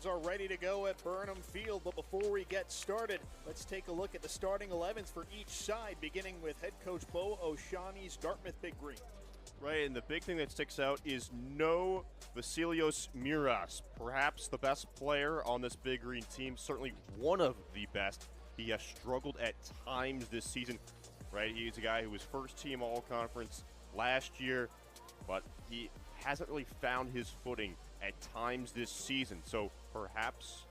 Sams are ready to go at Burnham Field, but before we get started, let's take a look at the starting 11s for each side, beginning with head coach Bo O'Shaughnessy's Dartmouth Big Green. Right, and the big thing that sticks out is no Vasilios Miras, perhaps the best player on this Big Green team, certainly one of the best. He has struggled at times this season, right? He's a guy who was first team all-conference last year, but he hasn't really found his footing at times this season. So perhaps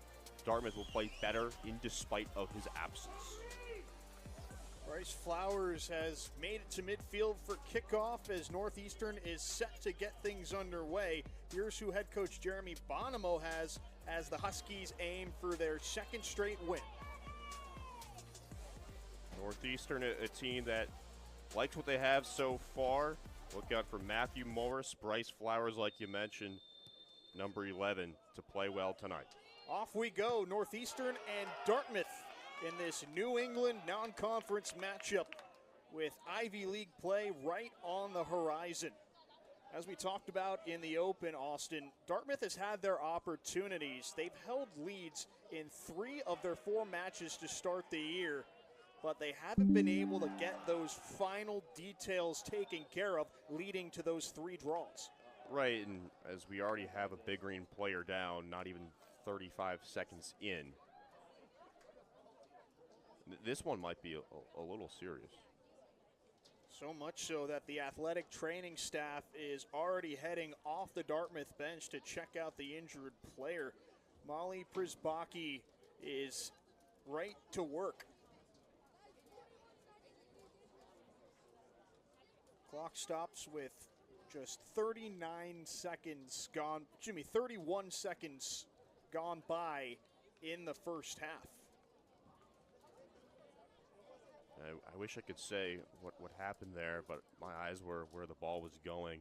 Dartmouth will play better in despite of his absence. Bryce Flowers has made it to midfield for kickoff as Northeastern is set to get things underway. Here's who head coach Jeremy Bonomo has as the Huskies aim for their second straight win. Northeastern, a team that likes what they have so far. Look out for Matthew Morris, Bryce Flowers, like you mentioned, number 11, to play well tonight. Off we go, Northeastern and Dartmouth in this New England non-conference matchup with Ivy League play right on the horizon. As we talked about in the open, Austin, Dartmouth has had their opportunities. They've held leads in 3 of their 4 matches to start the year, but they haven't been able to get those final details taken care of, leading to those 3 draws. Right, and as we already have a Big Green player down, not even 35 seconds in, this one might be a little serious. So much so that the athletic training staff is already heading off the Dartmouth bench to check out the injured player. Molly Prisbaki is right to work. Clock stops with just 31 seconds gone by in the first half. I wish I could say what happened there, but my eyes were where the ball was going.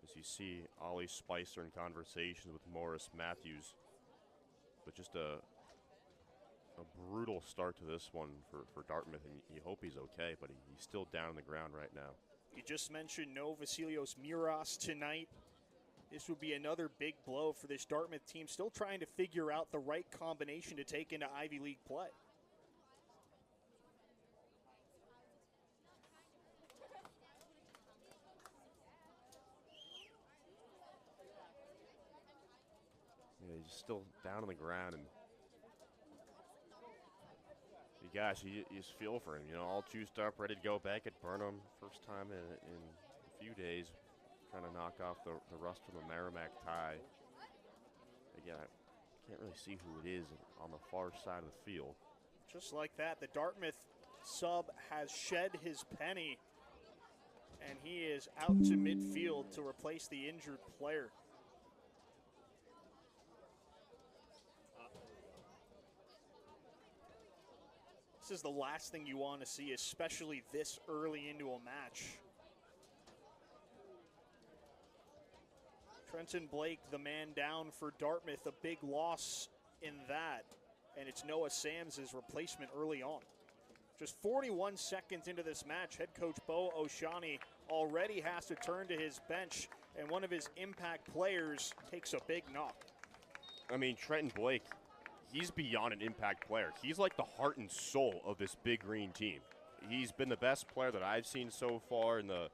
As you see, Ollie Spicer in conversations with Morris Matthews. But just a brutal start to this one for Dartmouth, and you hope he's okay, but he's still down on the ground right now. You just mentioned no Vasilios Miras tonight. This would be another big blow for this Dartmouth team, still trying to figure out the right combination to take into Ivy League play. Yeah, he's still down on the ground, and gosh, you just feel for him. You know, all juiced up, ready to go back at Burnham. First time in a few days, trying to knock off the rust from the Merrimack tie. Again, I can't really see who it is on the far side of the field. Just like that, the Dartmouth sub has shed his penny, and he is out to midfield to replace the injured player. This is the last thing you want to see, especially this early into a match. Trenton Blake, the man down for Dartmouth, a big loss in that, and it's Noah Sams' replacement early on. Just 41 seconds into this match, head coach Bo O'Shaughnessy already has to turn to his bench, and one of his impact players takes a big knock. I mean, Trenton Blake, he's beyond an impact player. He's like the heart and soul of this Big Green team. He's been the best player that I've seen so far in the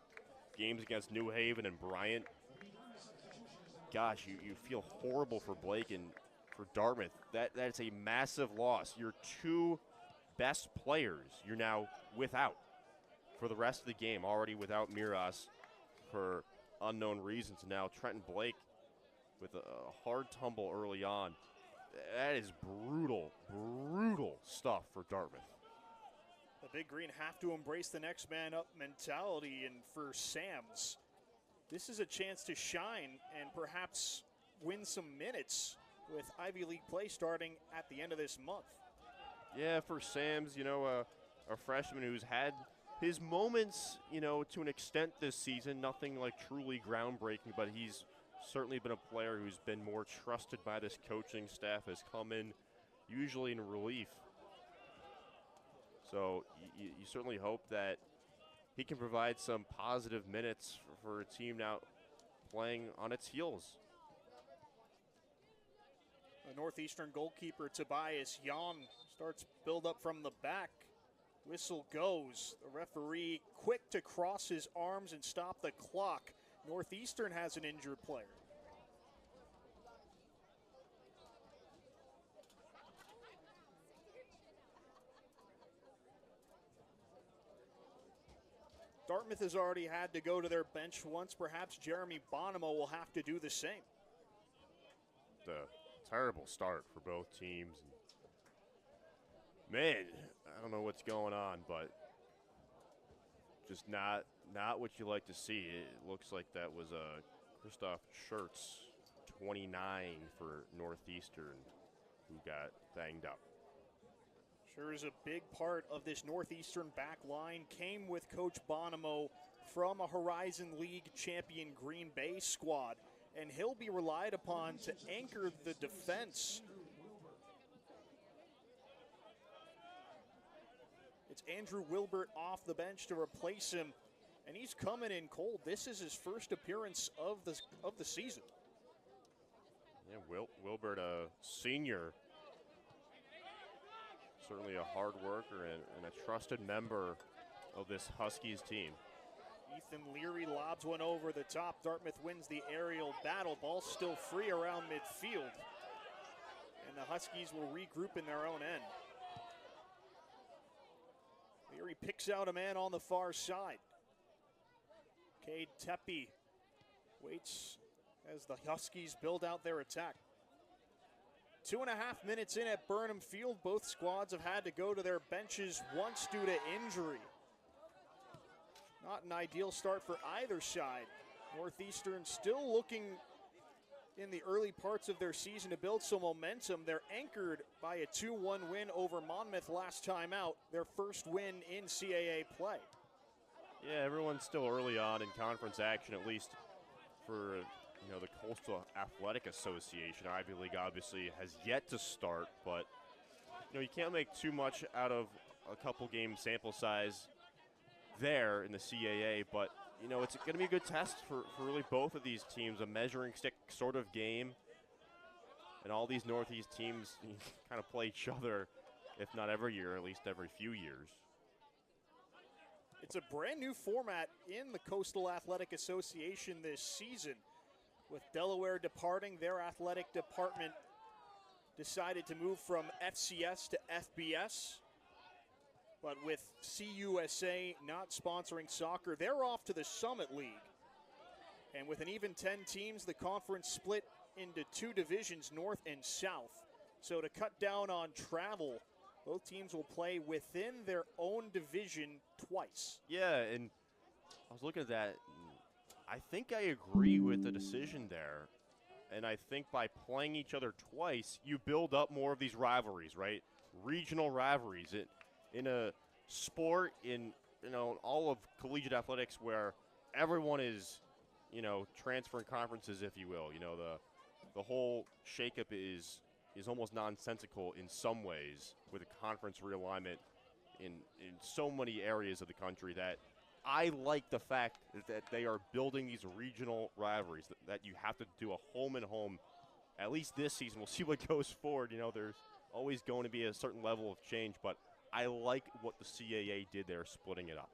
games against New Haven and Bryant. Gosh, you feel horrible for Blake and for Dartmouth. That's a massive loss. Your 2 best players you're now without for the rest of the game, already without Miras for unknown reasons. Now Trenton Blake with a hard tumble early on. That is brutal, brutal stuff for Dartmouth. The Big Green have to embrace the next man up mentality, and for Sams, this is a chance to shine and perhaps win some minutes with Ivy League play starting at the end of this month. Yeah, for Sams, you know, a freshman who's had his moments, you know, to an extent this season, nothing like truly groundbreaking, but he's certainly been a player who's been more trusted by this coaching staff, has come in usually in relief. So you certainly hope that he can provide some positive minutes for a team now playing on its heels. The Northeastern goalkeeper Tobias Jan starts build up from the back. Whistle goes. The referee quick to cross his arms and stop the clock. Northeastern has an injured player. Dartmouth has already had to go to their bench once. Perhaps Jeremy Bonomo will have to do the same. The terrible start for both teams. Man, I don't know what's going on, but just not what you like to see. It looks like that was Christoph Schertz, 29 for Northeastern, who got banged up. Sure is a big part of this Northeastern back line. Came with Coach Bonomo from a Horizon League champion Green Bay squad, and he'll be relied upon to anchor the defense. It's Andrew Wilbert off the bench to replace him, and he's coming in cold. This is his first appearance of the season. Yeah, Wilbert, a senior, certainly a hard worker and a trusted member of this Huskies team. Ethan Leary lobs one over the top. Dartmouth wins the aerial battle. Ball still free around midfield. And the Huskies will regroup in their own end. Leary picks out a man on the far side. Cade Tepe waits as the Huskies build out their attack. 2.5 minutes in at Burnham Field. Both squads have had to go to their benches once due to injury. Not an ideal start for either side. Northeastern still looking in the early parts of their season to build some momentum. They're anchored by a 2-1 win over Monmouth last time out, their first win in CAA play. Yeah, everyone's still early on in conference action, at least for the Coastal Athletic Association. Ivy League obviously has yet to start, but you can't make too much out of a couple game sample size there in the CAA, but it's going to be a good test for really both of these teams, a measuring stick sort of game. And all these Northeast teams kind of play each other, if not every year, at least every few years. It's a brand new format in the Coastal Athletic Association this season. With Delaware departing, their athletic department decided to move from FCS to FBS. But with CUSA not sponsoring soccer, they're off to the Summit League. And with an even 10 teams, the conference split into 2 divisions, North and South. So to cut down on travel, both teams will play within their own division twice. Yeah, and I was looking at that. I think I agree with the decision there. And I think by playing each other twice, you build up more of these rivalries, right? Regional rivalries. In a sport, in all of collegiate athletics, where everyone is, transferring conferences, if you will. The whole shakeup is almost nonsensical in some ways with a conference realignment in so many areas of the country, that I like the fact that they are building these regional rivalries, that you have to do a home and home, at least this season. We'll see what goes forward. There's always going to be a certain level of change, but I like what the CAA did there, splitting it up.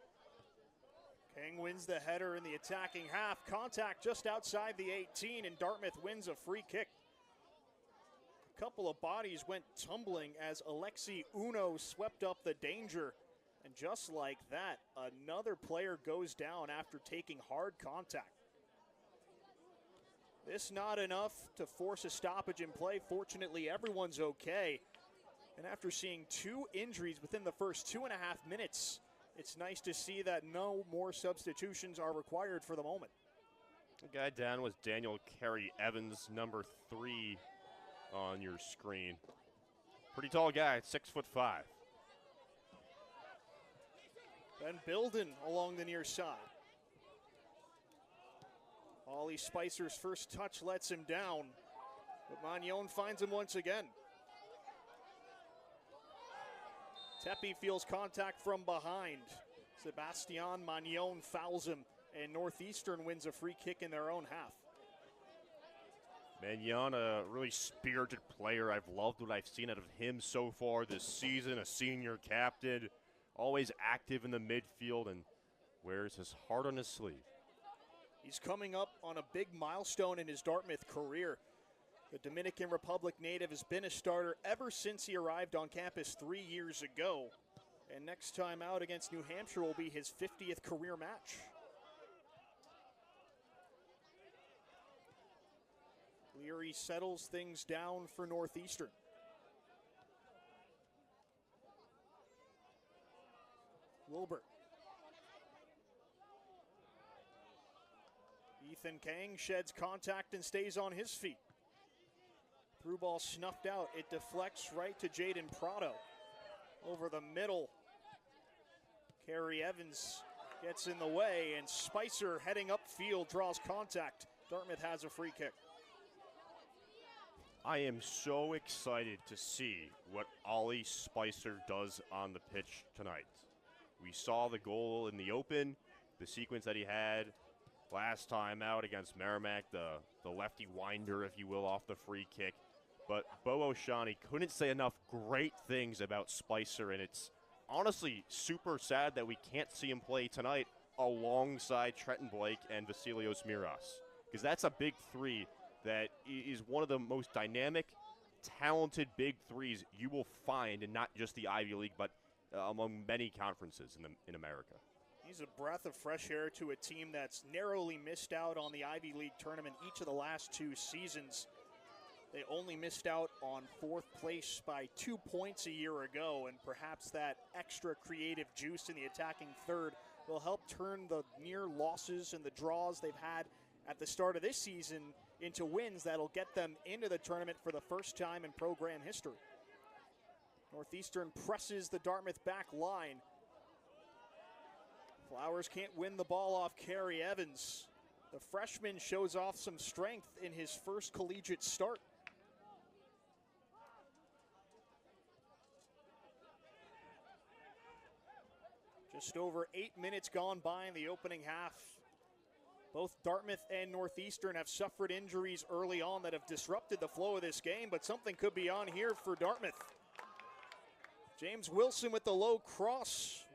King wins the header in the attacking half. Contact just outside the 18, and Dartmouth wins a free kick. A couple of bodies went tumbling as Alexi Uno swept up the danger. And just like that, another player goes down after taking hard contact. This not enough to force a stoppage in play. Fortunately, everyone's okay. And after seeing 2 injuries within the first 2.5 minutes, it's nice to see that no more substitutions are required for the moment. The guy down was Daniel Carey Evans, number 3 on your screen. Pretty tall guy, 6'5". Ben Bilden along the near side. Ollie Spicer's first touch lets him down, but Magnon finds him once again. Tepe feels contact from behind. Sebastian Magnon fouls him, and Northeastern wins a free kick in their own half. Mannion, a really spirited player. I've loved what I've seen out of him so far this season. A senior captain, always active in the midfield and wears his heart on his sleeve. He's coming up on a big milestone in his Dartmouth career. The Dominican Republic native has been a starter ever since he arrived on campus 3 years ago. And next time out against New Hampshire will be his 50th career match. Leary settles things down for Northeastern. Wilbert. Ethan Kang sheds contact and stays on his feet. Through ball snuffed out. It deflects right to Jaden Prado. Over the middle. Kerry Evans gets in the way, and Spicer heading upfield draws contact. Dartmouth has a free kick. I am so excited to see what Ollie Spicer does on the pitch tonight. We saw the goal in the open, the sequence that he had last time out against Merrimack, the lefty winder, if you will, off the free kick. But Bo O'Shaughnessy couldn't say enough great things about Spicer, and it's honestly super sad that we can't see him play tonight alongside Trenton Blake and Vasilios Miras, because that's a big three that is one of the most dynamic, talented big threes you will find in not just the Ivy League, but among many conferences in America. He's a breath of fresh air to a team that's narrowly missed out on the Ivy League tournament each of the last 2 seasons. They only missed out on 4th place by 2 points a year ago, and perhaps that extra creative juice in the attacking third will help turn the near losses and the draws they've had at the start of this season into wins that'll get them into the tournament for the first time in program history. Northeastern presses the Dartmouth back line. Flowers can't win the ball off Kerry Evans. The freshman shows off some strength in his first collegiate start. Just over 8 minutes gone by in the opening half. Both Dartmouth and Northeastern have suffered injuries early on that have disrupted the flow of this game, but something could be on here for Dartmouth. James Wilson with the low cross.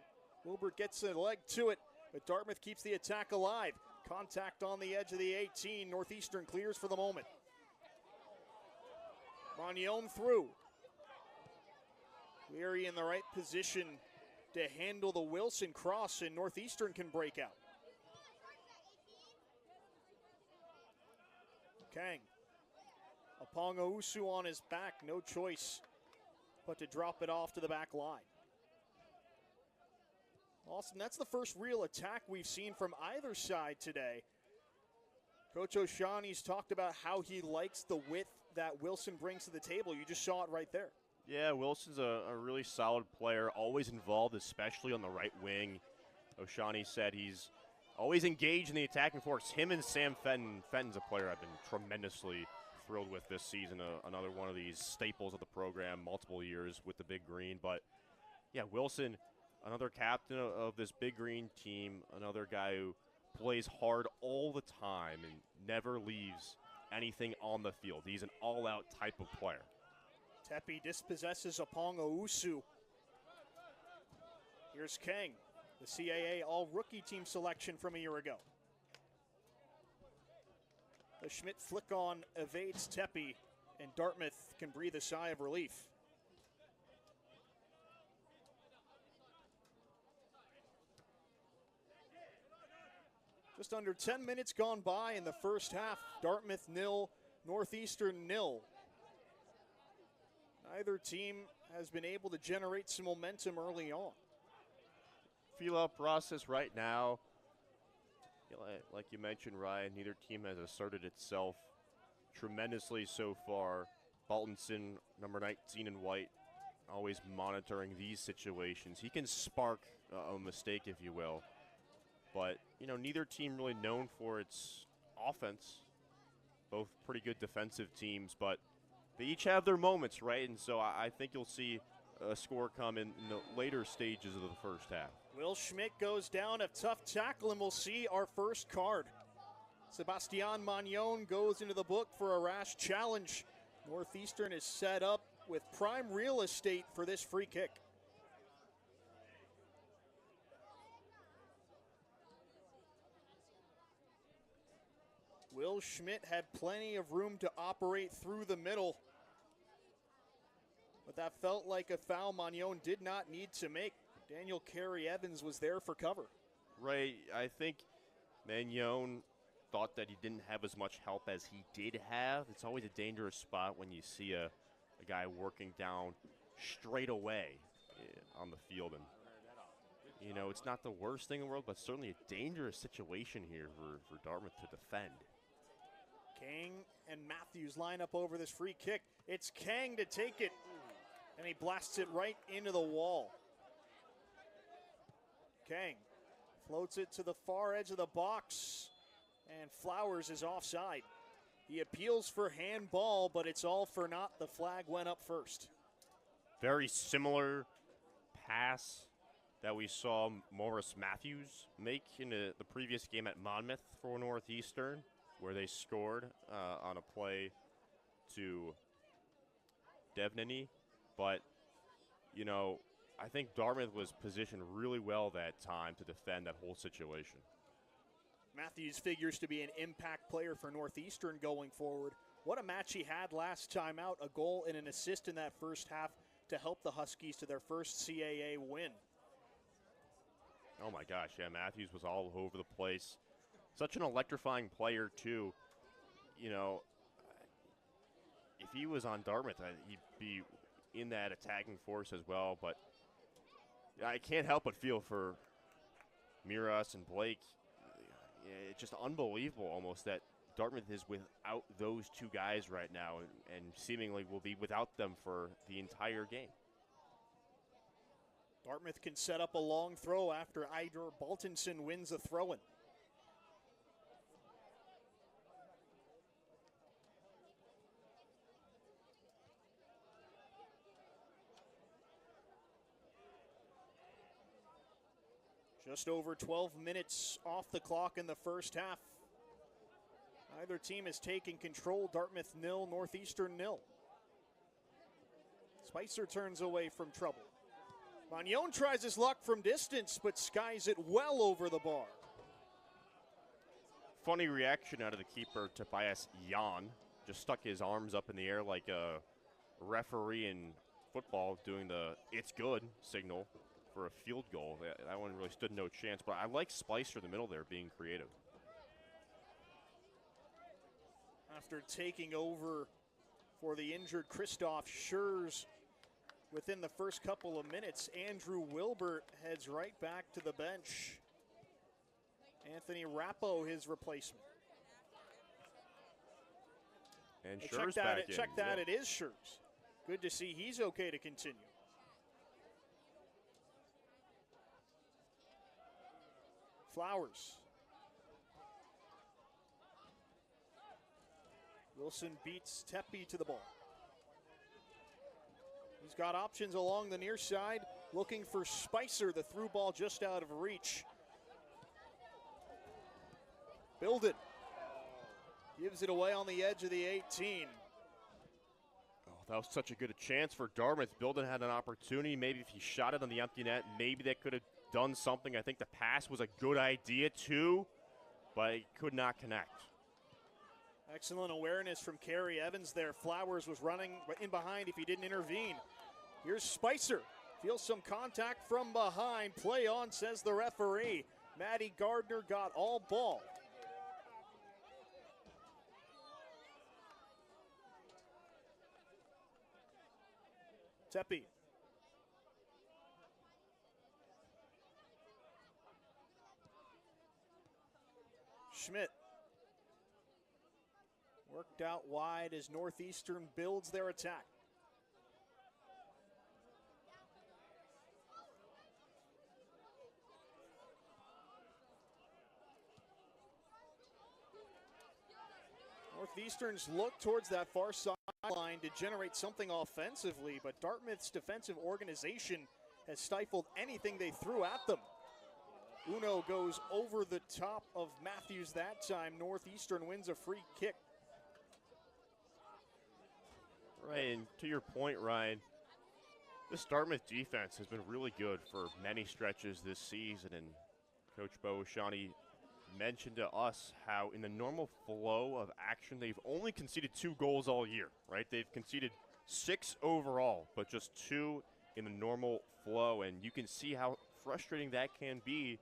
Wilbert gets a leg to it, but Dartmouth keeps the attack alive. Contact on the edge of the 18. Northeastern clears for the moment. Magnon through. Leary in the right position to handle the Wilson cross, and Northeastern can break out. Kang. Aponga Usu on his back, no choice but to drop it off to the back line. Austin, that's the first real attack we've seen from either side today. Coach O'Shaughnessy's talked about how he likes the width that Wilson brings to the table. You just saw it right there. Yeah, Wilson's a really solid player, always involved, especially on the right wing. O'Shaughnessy said he's always engaged in the attacking force. Him and Sam Fenton. Fenton's a player I've been tremendously thrilled with this season. Another one of these staples of the program, multiple years with the Big Green. But, yeah, Wilson, another captain of this Big Green team, another guy who plays hard all the time and never leaves anything on the field. He's an all-out type of player. Tepe dispossesses Aponga Usu. Here's Kang, the CAA all-rookie team selection from a year ago. The Schmidt flick-on evades Tepe, and Dartmouth can breathe a sigh of relief. Just under 10 minutes gone by in the first half. Dartmouth 0, Northeastern 0. Neither team has been able to generate some momentum early on. Feel-out process right now. Like you mentioned, Ryan, neither team has asserted itself tremendously so far. Baltonson, number 19 in white, always monitoring these situations. He can spark a mistake, if you will. But, neither team really known for its offense. Both pretty good defensive teams, but they each have their moments, right? And so I think you'll see a score come in the later stages of the first half. Will Schmidt goes down, a tough tackle, and we'll see our first card. Sebastian Magnon goes into the book for a rash challenge. Northeastern is set up with prime real estate for this free kick. Will Schmidt had plenty of room to operate through the middle, but that felt like a foul Magnon did not need to make. Daniel Carey Evans was there for cover. Right, I think Magnon thought that he didn't have as much help as he did have. It's always a dangerous spot when you see a guy working down straight away on the field. And, you know, it's not the worst thing in the world, but certainly a dangerous situation here for Dartmouth to defend. Kang and Matthews line up over this free kick. It's Kang to take it, and he blasts it right into the wall. Kang floats it to the far edge of the box, and Flowers is offside. He appeals for handball, but it's all for naught. The flag went up first. Very similar pass that we saw Morris Matthews make in the previous game at Monmouth for Northeastern, where they scored on a play to Devnany. But, you know, I think Dartmouth was positioned really well that time to defend that whole situation. Matthews figures to be an impact player for Northeastern going forward. What a match he had last time out, a goal and an assist in that first half to help the Huskies to their first CAA win. Oh my gosh, yeah, Matthews was all over the place. Such an electrifying player too. You know, if he was on Dartmouth, he'd be in that attacking force as well, but I can't help but feel for Miras and Blake. It's just unbelievable almost that Dartmouth is without those two guys right now and seemingly will be without them for the entire game. Dartmouth can set up a long throw after Idor Baltinson wins a throw-in. Just over 12 minutes off the clock in the first half. Neither team has taken control. Dartmouth 0, Northeastern 0. Spicer turns away from trouble. Magnon tries his luck from distance, but skies it well over the bar. Funny reaction out of the keeper, Tobias Jan. Just stuck his arms up in the air like a referee in football doing the "it's good" signal for a field goal. That one really stood no chance, but I like Spicer in the middle there being creative. After taking over for the injured Christoph Schurz within the first couple of minutes, Andrew Wilbert heads right back to the bench. Anthony Rappo, his replacement. And Schurz back in. Check that, it is Schurz. Good to see he's okay to continue. Flowers. Wilson beats Tepe to the ball. He's got options along the near side, looking for Spicer. The through ball just out of reach. Builded. Gives it away on the edge of the 18. Oh, that was such a good chance for Dartmouth. Bilden had an opportunity. Maybe if he shot it on the empty net, maybe they could have done something. I think the pass was a good idea too, but it could not connect. Excellent awareness from Carey Evans there. Flowers was running in behind if he didn't intervene. Here's Spicer. Feels some contact from behind. Play on, says the referee. Matty Gardner got all ball. Tepe. Schmidt. Worked out wide as Northeastern builds their attack. Northeastern's look towards that far sideline to generate something offensively, but Dartmouth's defensive organization has stifled anything they threw at them. Uno goes over the top of Matthews that time. Northeastern wins a free kick. Right, and to your point, Ryan, this Dartmouth defense has been really good for many stretches this season, and Coach Bo Shawnee mentioned to us how in the normal flow of action, they've only conceded 2 goals all year, right? They've conceded 6 overall, but just 2 in the normal flow, and you can see how frustrating that can be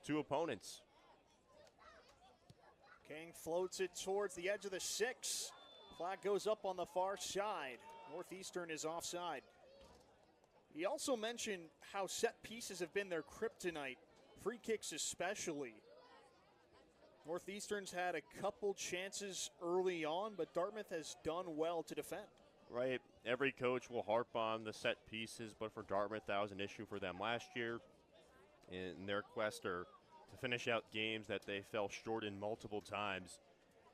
to opponents. King floats it towards the edge of the 6. Flag goes up on the far side. Northeastern is offside. He also mentioned how set pieces have been their kryptonite, free kicks especially. Northeastern's had a couple chances early on, but Dartmouth has done well to defend. Right, every coach will harp on the set pieces, but for Dartmouth, that was an issue for them last year in their quest to finish out games that they fell short in multiple times.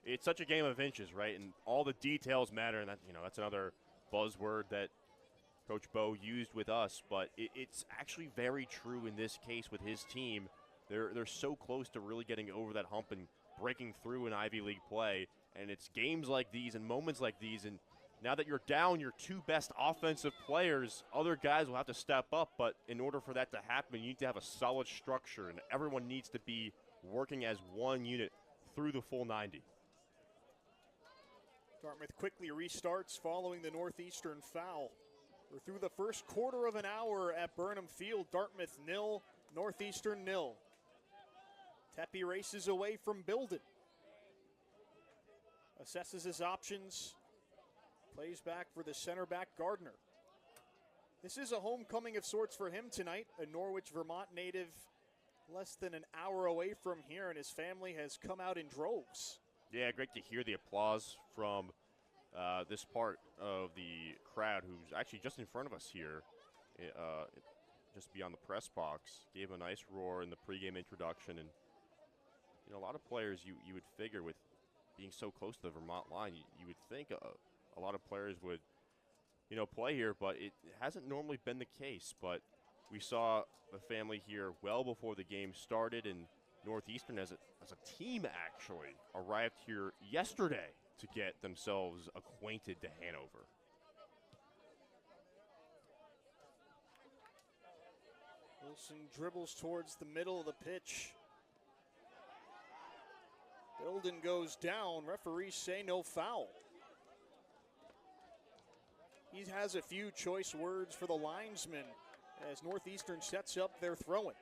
It's such a game of inches, right? And all the details matter, and that, that's another buzzword that Coach Bo used with us, but it's actually very true in this case with his team. They're so close to really getting over that hump and breaking through in Ivy League play, and it's games like these and moments like these, and now that you're down your 2 best offensive players, other guys will have to step up, but in order for that to happen, you need to have a solid structure, and everyone needs to be working as one unit through the full 90. Dartmouth quickly restarts following the Northeastern foul. We're through the first quarter of an hour at Burnham Field. Dartmouth 0, Northeastern 0. Tepe races away from Bilden. Assesses his options. Plays back for the center back, Gardner. This is a homecoming of sorts for him tonight. A Norwich, Vermont native, less than an hour away from here, and his family has come out in droves. Yeah, great to hear the applause from this part of the crowd, who's actually just in front of us here, just beyond the press box. Gave a nice roar in the pregame introduction, and a lot of players you would figure with being so close to the Vermont line, you would think a lot of players would play here, but it hasn't normally been the case. But we saw the family here well before the game started, and Northeastern as a team actually arrived here yesterday to get themselves acquainted to Hanover. Wilson dribbles towards the middle of the pitch. Bilden goes down. Referees say no foul. He has a few choice words for the linesman as Northeastern sets up their throw-in.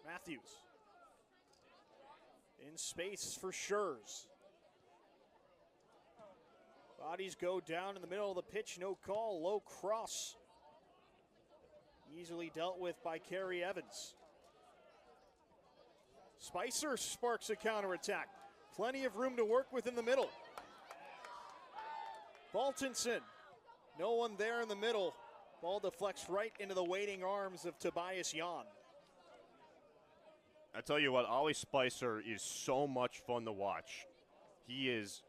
Matthews. In space for Schurz. Bodies go down in the middle of the pitch. No call. Low cross. Easily dealt with by Kerry Evans. Spicer sparks a counterattack. Plenty of room to work with in the middle. Baltinson. No one there in the middle. Ball deflects right into the waiting arms of Tobias Jan. I tell you what, Ollie Spicer is so much fun to watch. He is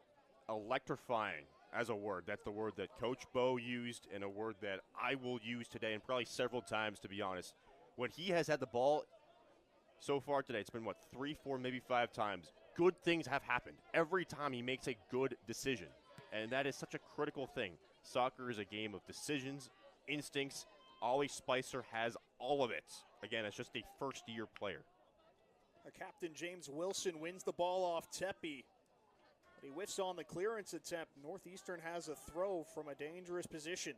electrifying as a word. That's the word that Coach Bo used and a word that I will use today and probably several times, to be honest. When he has had the ball so far today, it's been, 3, 4, maybe 5 times. Good things have happened. Every time he makes a good decision, and that is such a critical thing. Soccer is a game of decisions, instincts. Ollie Spicer has all of it. Again, it's just a first-year player. Captain James Wilson wins the ball off Tepe. But he whiffs on the clearance attempt. Northeastern has a throw from a dangerous position.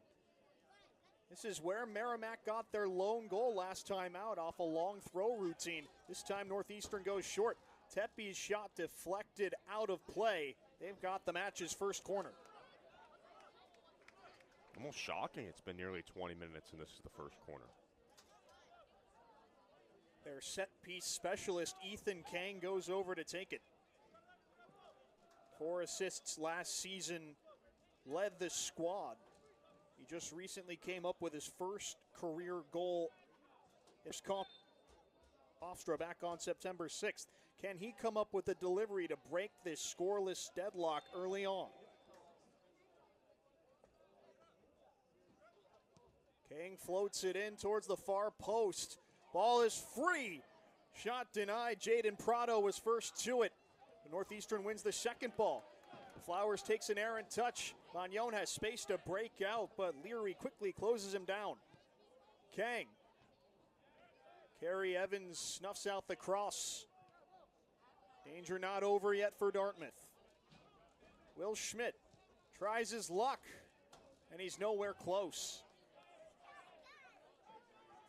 This is where Merrimack got their lone goal last time out off a long throw routine. This time Northeastern goes short. Tepe's shot deflected out of play. They've got the match's first corner. Almost shocking. It's been nearly 20 minutes and this is the first corner. Their set-piece specialist, Ethan Kang, goes over to take it. 4 assists last season, led the squad. He just recently came up with his first career goal. It's caught Hofstra back on September 6th. Can he come up with a delivery to break this scoreless deadlock early on? King floats it in towards the far post. Ball is free. Shot denied. Jaden Prado was first to it. Northeastern wins the second ball. Flowers takes an errant touch. Magnon has space to break out, but Leary quickly closes him down. Kang. Carey Evans snuffs out the cross. Danger not over yet for Dartmouth. Will Schmidt tries his luck, and he's nowhere close.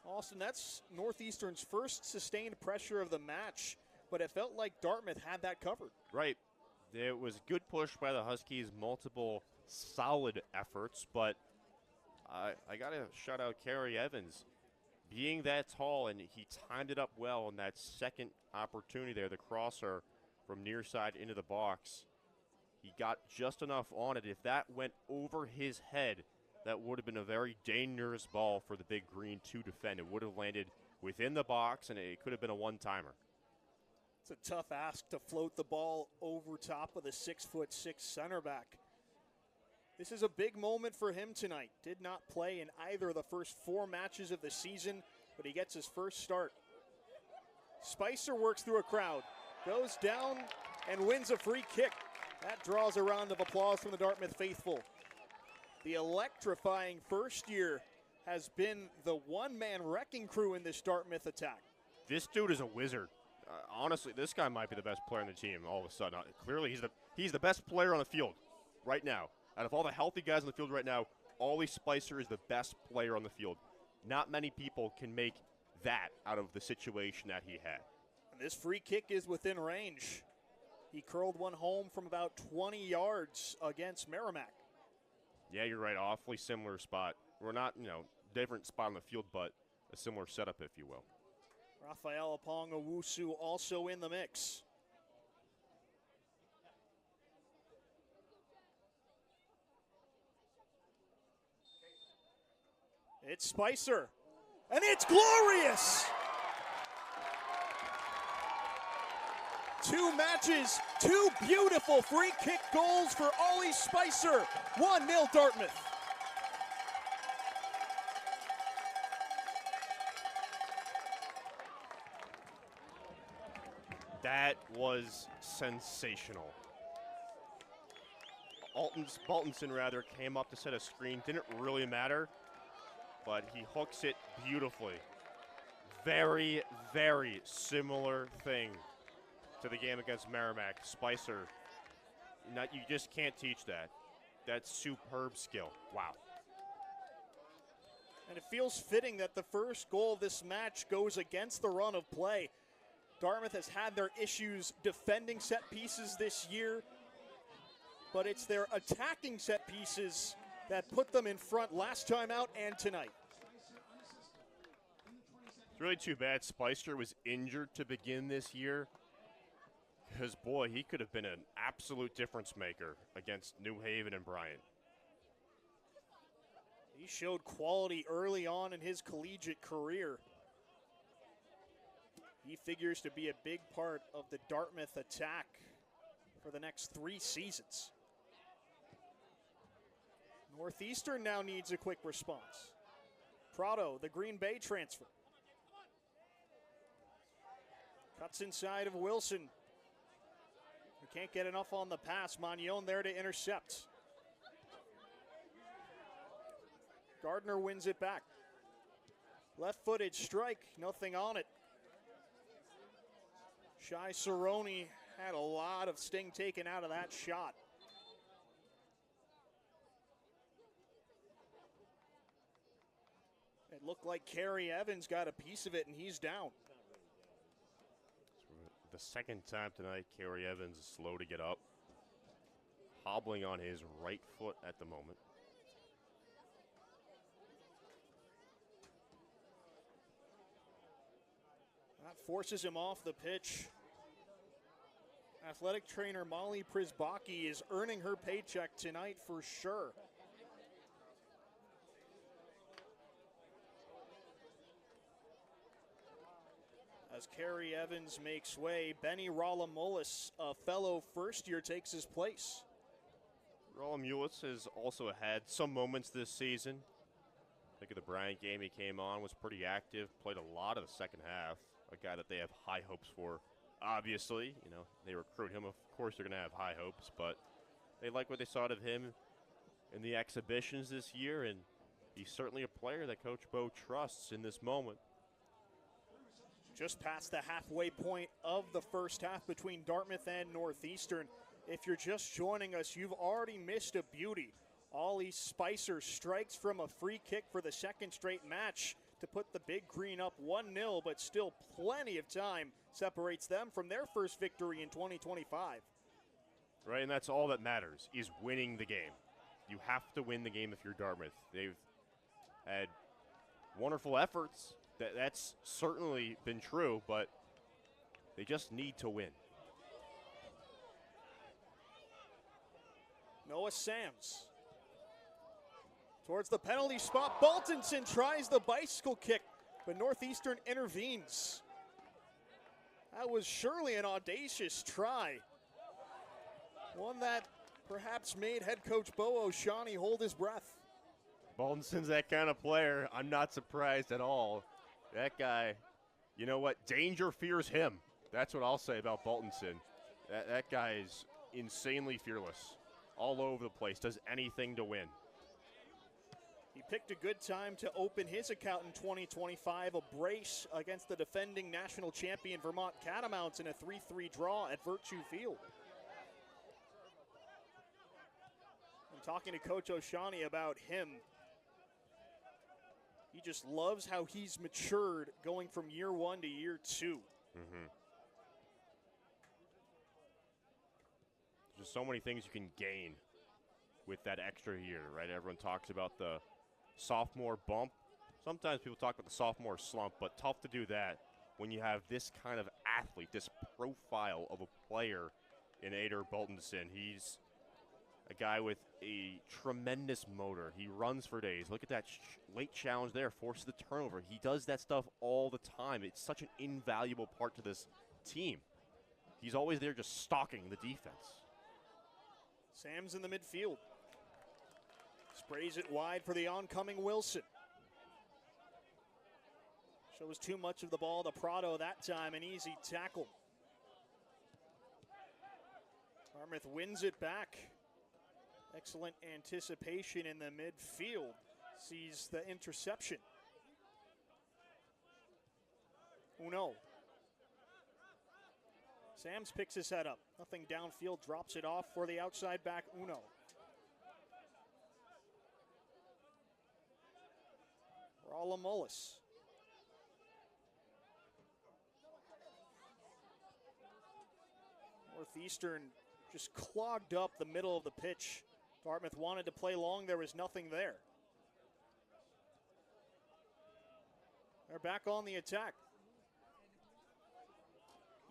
Austin, that's Northeastern's first sustained pressure of the match, but it felt like Dartmouth had that covered. Right. There was good push by the Huskies, multiple solid efforts, but I got to shout out Carey Evans. Being that tall, and he timed it up well in that second opportunity there, the crosser from near side into the box. He got just enough on it. If that went over his head, that would have been a very dangerous ball for the Big Green to defend. It would have landed within the box, and it could have been a one-timer. It's a tough ask to float the ball over top of the 6'6" center back. This is a big moment for him tonight. Did not play in either of the first 4 matches of the season, but he gets his first start. Spicer works through a crowd, goes down and wins a free kick. That draws a round of applause from the Dartmouth faithful. The electrifying first year has been the one-man wrecking crew in this Dartmouth attack. This dude is a wizard. Honestly, this guy might be the best player on the team all of a sudden. Clearly, he's the best player on the field right now. Out of all the healthy guys on the field right now, Ollie Spicer is the best player on the field. Not many people can make that out of the situation that he had. And this free kick is within range. He curled one home from about 20 yards against Merrimack. Yeah, you're right. Awfully similar spot. We're not, different spot on the field, but a similar setup, if you will. Rafael Apong-Owusu also in the mix. It's Spicer, and it's glorious! 2 matches, 2 beautiful free kick goals for Ollie Spicer. 1-0 Dartmouth. That was sensational. Baltonson came up to set a screen. Didn't really matter, but he hooks it beautifully. Very, very similar thing to the game against Merrimack. Spicer, you just can't teach that. That's superb skill. Wow. And it feels fitting that the first goal of this match goes against the run of play. Dartmouth has had their issues defending set pieces this year, but it's their attacking set pieces that put them in front last time out and tonight. It's really too bad Spicer was injured to begin this year, because, boy, he could have been an absolute difference maker against New Haven and Bryant. He showed quality early on in his collegiate career. He figures to be a big part of the Dartmouth attack for the next 3 seasons. Northeastern now needs a quick response. Prado, the Green Bay transfer. Cuts inside of Wilson. He can't get enough on the pass. Magnon there to intercept. Gardner wins it back. Left-footed strike, nothing on it. Shai Cerrone had a lot of sting taken out of that shot. It looked like Carey Evans got a piece of it, and he's down. The second time tonight, Carey Evans is slow to get up. Hobbling on his right foot at the moment. That forces him off the pitch. Athletic trainer Molly Prisbaki is earning her paycheck tonight for sure. As Carey Evans makes way, Benny Ralamulis, a fellow first year, takes his place. Ralamulis has also had some moments this season. Think of the Bryant game. He came on, was pretty active, played a lot of the second half. A guy that they have high hopes for, obviously. You know, they recruit him. Of course, they're going to have high hopes, but they like what they saw of him in the exhibitions this year, and he's certainly a player that Coach Bo trusts in this moment. Just past the halfway point of the first half between Dartmouth and Northeastern. If you're just joining us, you've already missed a beauty. Ollie Spicer strikes from a free kick for the second straight match to put the Big Green up 1-0, but still plenty of time separates them from their first victory in 2025. Right, and that's all that matters, is winning the game. You have to win the game if you're Dartmouth. They've had wonderful efforts. That's certainly been true, but they just need to win. Noah Sams towards the penalty spot. Baltinson tries the bicycle kick, but Northeastern intervenes. That was surely an audacious try. One that perhaps made head coach Bo O'Shaughnessy hold his breath. Baltinson's that kind of player. I'm not surprised at all. That guy, you know what? Danger fears him. That's what I'll say about Baltinson. That guy is insanely fearless. All over the place, does anything to win. He picked a good time to open his account in 2025, a brace against the defending national champion Vermont Catamounts in a 3-3 draw at Virtue Field. I'm talking to Coach O'Shaughnessy about him. He just loves how he's matured going from year one to year two. Mm-hmm. There's so many things you can gain with that extra year, right? Everyone talks about the sophomore bump. Sometimes people talk about the sophomore slump, but tough to do that when you have this kind of athlete, this profile of a player in Ader Baltinson. He's a guy with a tremendous motor. He runs for days. Look at that late challenge there, forces the turnover. He does that stuff all the time. It's such an invaluable part to this team. He's always there just stalking the defense. Sam's in the midfield. Sprays it wide for the oncoming Wilson. Shows too much of the ball to Prado that time, an easy tackle. Dartmouth wins it back. Excellent anticipation in the midfield. Sees the interception. Uno. Sams picks his head up. Nothing downfield, drops it off for the outside back, Uno. Rala Mullis. Northeastern just clogged up the middle of the pitch. Dartmouth wanted to play long. There was nothing there. They're back on the attack.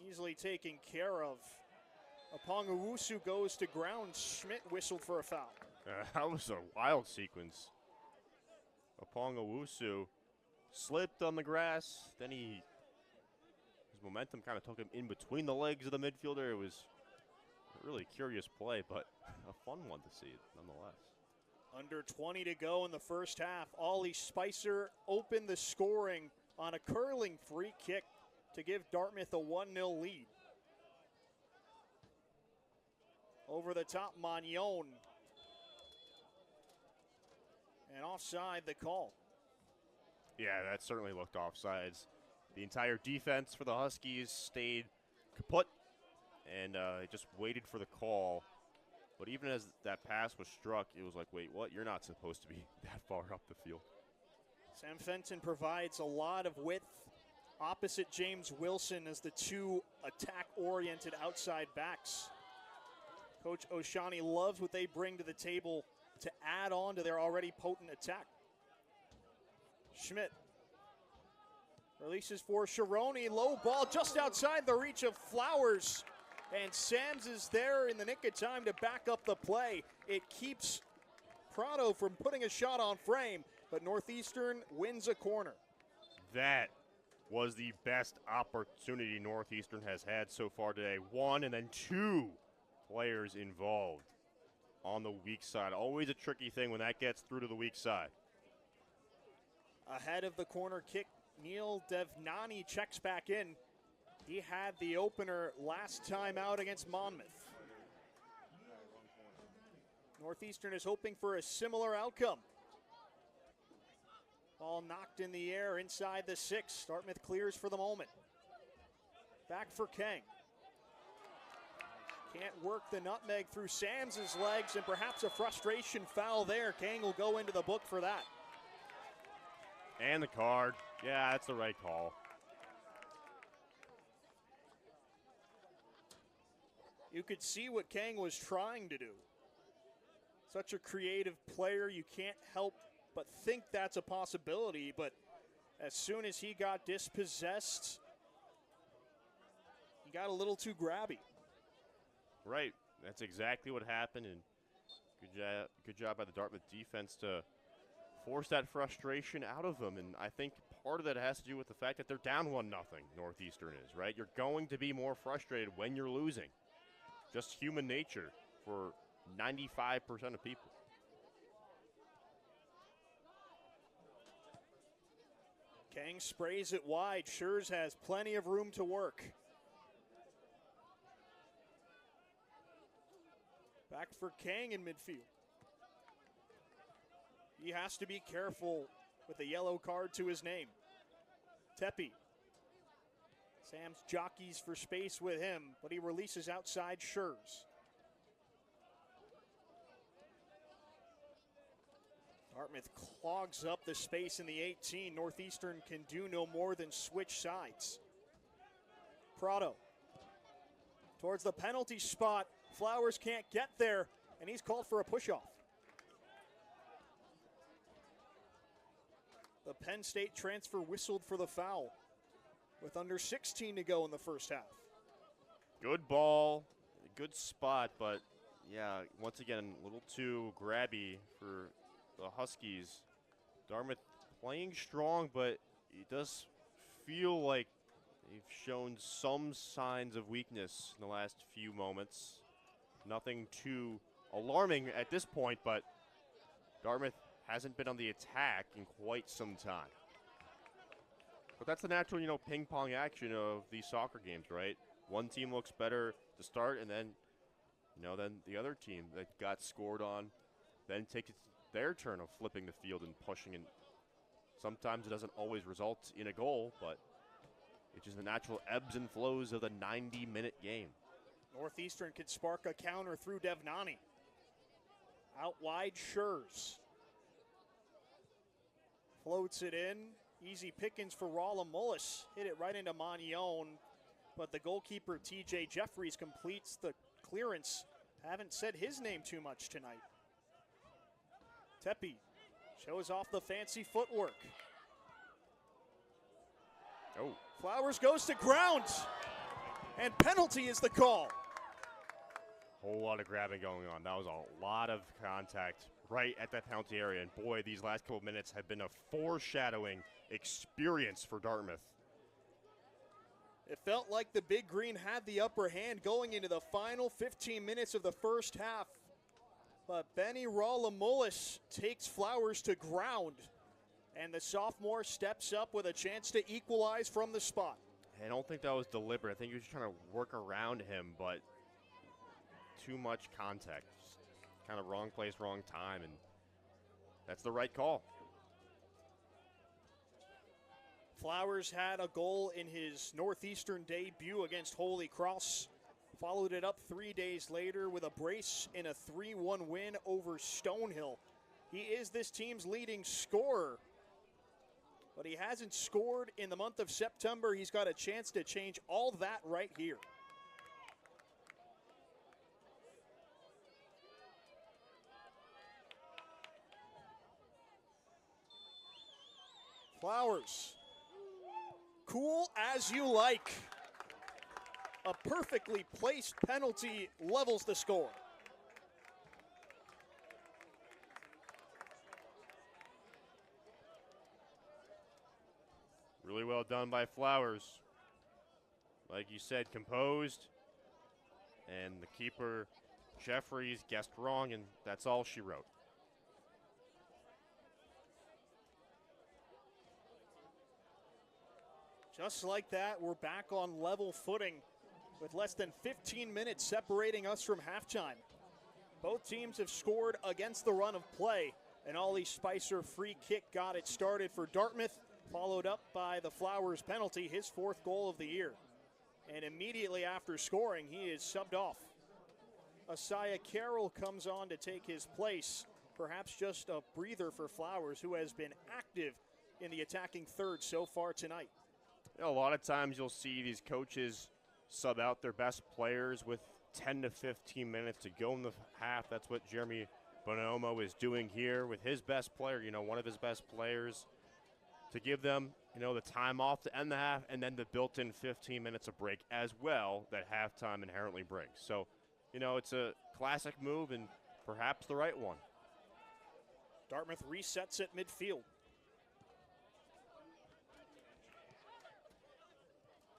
Easily taken care of. Apongawusu goes to ground. Schmidt whistled for a foul. That was a wild sequence. Apongawusu slipped on the grass. Then his momentum kind of took him in between the legs of the midfielder. It was a really curious play, but a fun one to see nonetheless. Under 20 to go in the first half. Ollie Spicer opened the scoring on a curling free kick to give Dartmouth a 1-0 lead. Over the top, Magnon. And offside the call. Yeah, that certainly looked offsides. The entire defense for the Huskies stayed kaput and just waited for the call. But even as that pass was struck, it was like, wait, what? You're not supposed to be that far up the field. Sam Fenton provides a lot of width opposite James Wilson as the two attack-oriented outside backs. Coach O'Shaughnessy loves what they bring to the table to add on to their already potent attack. Schmidt releases for Sharoni. Low ball just outside the reach of Flowers. And Sams is there in the nick of time to back up the play. It keeps Prado from putting a shot on frame, but Northeastern wins a corner. That was the best opportunity Northeastern has had so far today. One and then two players involved on the weak side. Always a tricky thing when that gets through to the weak side. Ahead of the corner kick, Neil Devnani checks back in. He had the opener last time out against Monmouth. Northeastern is hoping for a similar outcome. Ball knocked in the air inside the 6. Dartmouth clears for the moment. Back for Kang. Can't work the nutmeg through Sams's legs, and perhaps a frustration foul there. Kang will go into the book for that. And the card. Yeah, that's the right call. You could see what Kang was trying to do. Such a creative player, you can't help but think that's a possibility, but as soon as he got dispossessed, he got a little too grabby. Right, that's exactly what happened, and good job by the Dartmouth defense to force that frustration out of them, and I think part of that has to do with the fact that they're down 1-0, Northeastern is, right? You're going to be more frustrated when you're losing. Just human nature for 95% of people. Kang sprays it wide. Schurz has plenty of room to work. Back for Kang in midfield. He has to be careful with a yellow card to his name. Tepe. Sam's jockeys for space with him, but he releases outside Schurz. Dartmouth clogs up the space in the 18. Northeastern can do no more than switch sides. Prado towards the penalty spot. Flowers can't get there, and he's called for a push-off. The Penn State transfer whistled for the foul with under 16 to go in the first half. Good ball, good spot, but yeah, once again, a little too grabby for the Huskies. Dartmouth playing strong, but it does feel like they've shown some signs of weakness in the last few moments. Nothing too alarming at this point, but Dartmouth hasn't been on the attack in quite some time. But that's the natural, ping pong action of these soccer games, right? One team looks better to start, and then, then the other team that got scored on then takes their turn of flipping the field and pushing. And sometimes it doesn't always result in a goal, but it's just the natural ebbs and flows of the 90-minute game. Northeastern could spark a counter through Devnani. Out wide, Schurz. Floats it in. Easy pickings for Rolla Mullis. Hit it right into Magnon, but the goalkeeper, TJ Jeffries, completes the clearance. Haven't said his name too much tonight. Tepe shows off the fancy footwork. Oh. Flowers goes to ground, and penalty is the call. Whole lot of grabbing going on. That was a lot of contact right at that penalty area. And boy, these last couple minutes have been a foreshadowing experience for Dartmouth. It felt like the Big Green had the upper hand going into the final 15 minutes of the first half. But Benny Rolla-Mullis takes Flowers to ground, and the sophomore steps up with a chance to equalize from the spot. I don't think that was deliberate. I think he was trying to work around him, but too much contact. Just kind of wrong place, wrong time, and that's the right call. Flowers had a goal in his Northeastern debut against Holy Cross. Followed it up 3 days later with a brace in a 3-1 win over Stonehill. He is this team's leading scorer, but he hasn't scored in the month of September. He's got a chance to change all that right here. Flowers. Cool as you like. A perfectly placed penalty levels the score. Really well done by Flowers. Like you said, composed. And the keeper, Jeffries, guessed wrong, and that's all she wrote. Just like that, we're back on level footing with less than 15 minutes separating us from halftime. Both teams have scored against the run of play. An Ollie Spicer free kick got it started for Dartmouth, followed up by the Flowers penalty, his 4th goal of the year. And immediately after scoring, he is subbed off. Asaya Carroll comes on to take his place. Perhaps just a breather for Flowers, who has been active in the attacking third so far tonight. You know, a lot of times you'll see these coaches sub out their best players with 10 to 15 minutes to go in the half. That's what Jeremy Bonomo is doing here with his best player, one of his best players, to give them, the time off to end the half, and then the built-in 15 minutes of break as well that halftime inherently brings. So, it's a classic move and perhaps the right one. Dartmouth resets at midfield.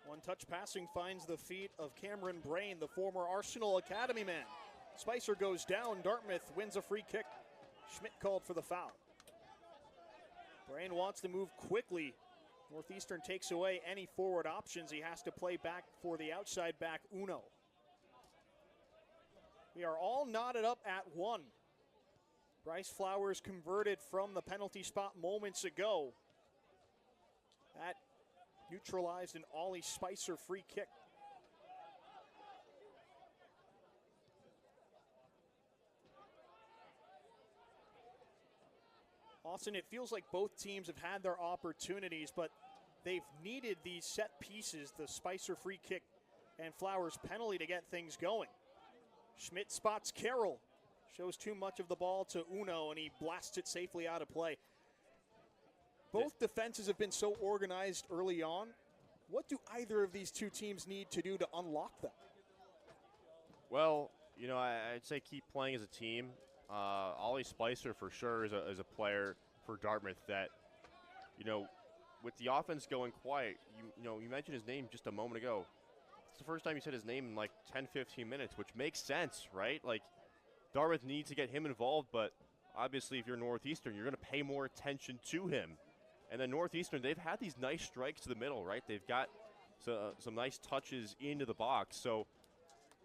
One-touch passing finds the feet of Cameron Brain, the former Arsenal Academy man. Spicer goes down. Dartmouth wins a free kick. Schmidt called for the foul. Brain wants to move quickly. Northeastern takes away any forward options. He has to play back for the outside back, Uno. We are all knotted up at 1. Bryce Flowers converted from the penalty spot moments ago. That neutralized an Ollie Spicer free kick. Austin, it feels like both teams have had their opportunities, but they've needed these set pieces, the Spicer free kick and Flowers penalty, to get things going. Schmidt spots Carroll, shows too much of the ball to Uno, and he blasts it safely out of play. Both defenses have been so organized early on. What do either of these two teams need to do to unlock them? Well, I'd say keep playing as a team. Ollie Spicer for sure is a player for Dartmouth that, with the offense going quiet, you mentioned his name just a moment ago. It's the first time you said his name in like 10, 15 minutes, which makes sense, right? Like, Dartmouth needs to get him involved, but obviously if you're Northeastern, you're going to pay more attention to him. And then Northeastern, they've had these nice strikes to the middle, right? They've got some nice touches into the box. So,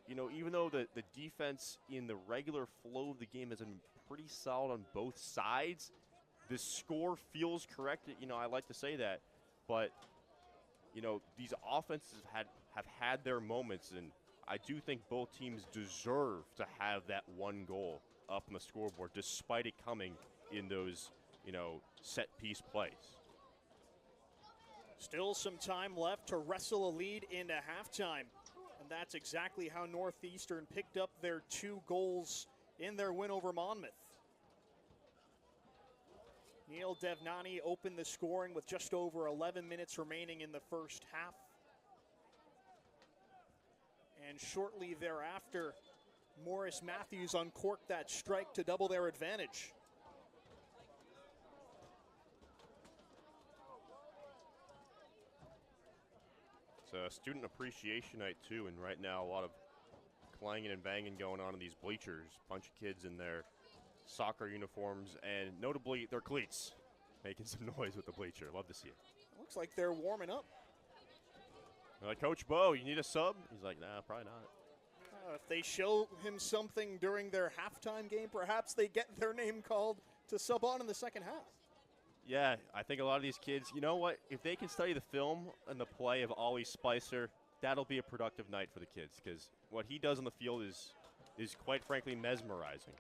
even though the defense in the regular flow of the game has been pretty solid on both sides, the score feels correct. I like to say that. But, these offenses have had their moments, and I do think both teams deserve to have that one goal up on the scoreboard, despite it coming in those, set-piece plays. Still some time left to wrestle a lead into halftime. And that's exactly how Northeastern picked up their 2 goals in their win over Monmouth. Neil Devnani opened the scoring with just over 11 minutes remaining in the first half. And shortly thereafter, Morris Matthews uncorked that strike to double their advantage. It's a student appreciation night too, and right now a lot of clanging and banging going on in these bleachers. Bunch of kids in their soccer uniforms and notably their cleats making some noise with the bleacher. Love to see it. Looks like they're warming up. They're like, Coach Bo, you need a sub? He's like, nah, probably not. If they show him something during their halftime game, perhaps they get their name called to sub on in the second half. Yeah, I think a lot of these kids, you know what? If they can study the film and the play of Ollie Spicer, that'll be a productive night for the kids, because what he does on the field is quite frankly mesmerizing.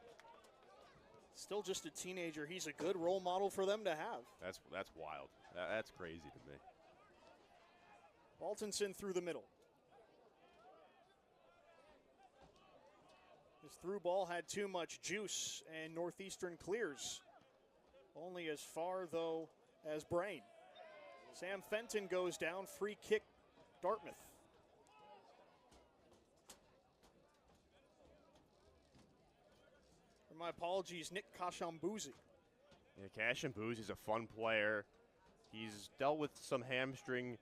Still just a teenager. He's a good role model for them to have. That's wild. That's crazy to me. Waltonson through the middle. His through ball had too much juice, and Northeastern clears. Only as far, though, as Brain. Sam Fenton goes down. Free kick, Dartmouth. My apologies, Nick Kashambuzi. Yeah, Kashambuzi's a fun player. He's dealt with some hamstring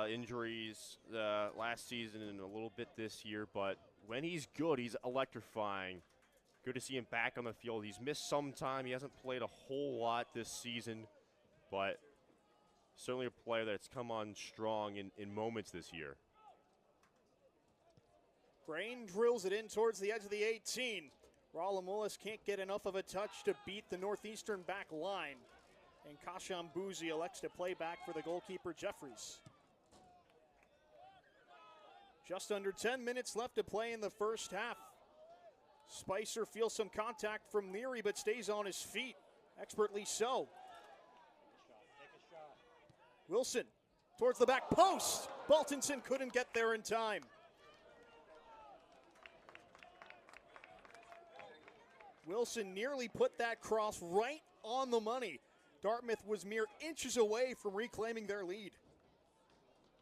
injuries last season and a little bit this year, but when he's good, he's electrifying. Good to see him back on the field. He's missed some time. He hasn't played a whole lot this season, but certainly a player that's come on strong in moments this year. Brain drills it in towards the edge of the 18. Ralamulis can't get enough of a touch to beat the Northeastern back line. And Kashambuzi elects to play back for the goalkeeper, Jeffries. Just under 10 minutes left to play in the first half. Spicer feels some contact from Leary, but stays on his feet, expertly so. Wilson towards the back post. Baltinson couldn't get there in time. Wilson nearly put that cross right on the money. Dartmouth was mere inches away from reclaiming their lead.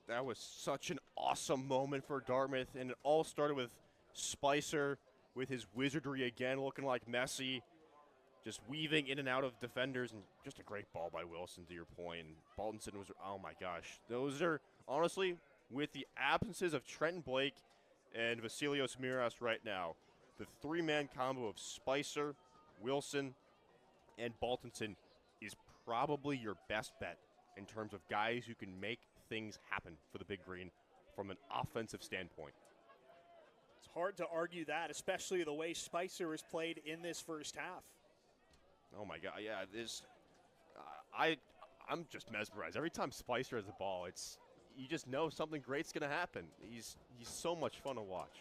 That was such an awesome moment for Dartmouth, and it all started with Spicer with his wizardry again, looking like Messi, just weaving in and out of defenders, and just a great ball by Wilson, to your point. And Baltinson was, oh my gosh. Those are, honestly, with the absences of Trenton Blake and Vasilios Miras right now, the three-man combo of Spicer, Wilson, and Baltinson is probably your best bet in terms of guys who can make things happen for the Big Green from an offensive standpoint. It's hard to argue that, especially the way Spicer has played in this first half. Oh my God, yeah, this, I'm just mesmerized. Every time Spicer has the ball, you just know something great's gonna happen. He's so much fun to watch.